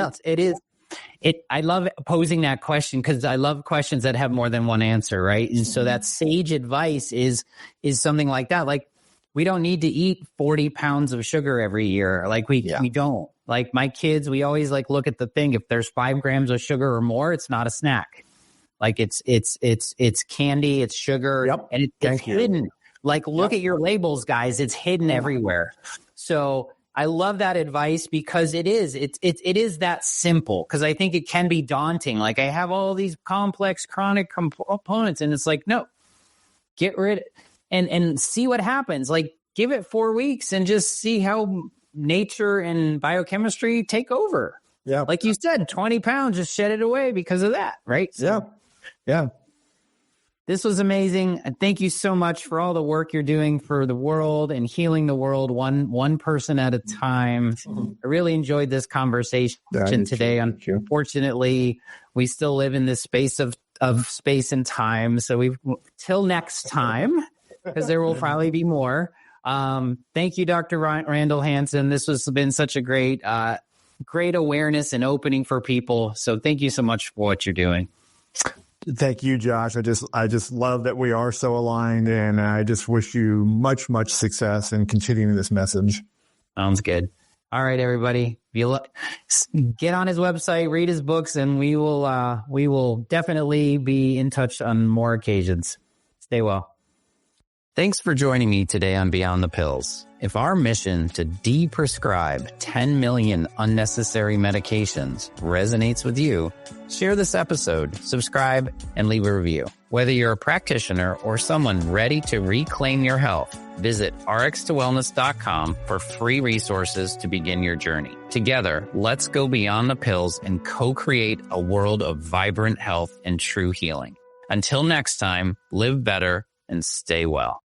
love posing that question because I love questions that have more than one answer, right? And so that sage advice is something like that. Like, we don't need to eat 40 pounds of sugar every year. Like we don't. Like my kids, we always look at the thing. If there's 5 grams of sugar or more, it's not a snack. Like it's candy, it's sugar, and it's hidden. Like, look at your labels, guys. It's hidden everywhere. So I love that advice because it is that simple. Because I think it can be daunting. Like, I have all these complex chronic components, and it's like, no, get rid and see what happens. Like, give it 4 weeks and just see how nature and biochemistry take over. Yeah, like you said, 20 pounds, just shed it away because of that, right? So, yeah. This was amazing. And thank you so much for all the work you're doing for the world and healing the world one person at a time. I really enjoyed this conversation today. Unfortunately, we still live in this space of space and time. So till next time, because there will probably be more. Thank you, Dr. Randall Hansen. This has been such a great awareness and opening for people. So thank you so much for what you're doing. Thank you, Josh. I just love that we are so aligned, and I just wish you much, much success in continuing this message. Sounds good. All right, everybody. Get on his website, read his books, and we will definitely be in touch on more occasions. Stay well. Thanks for joining me today on Beyond the Pills. If our mission to de-prescribe 10 million unnecessary medications resonates with you, share this episode, subscribe, and leave a review. Whether you're a practitioner or someone ready to reclaim your health, visit rx2wellness.com for free resources to begin your journey. Together, let's go beyond the pills and co-create a world of vibrant health and true healing. Until next time, live better and stay well.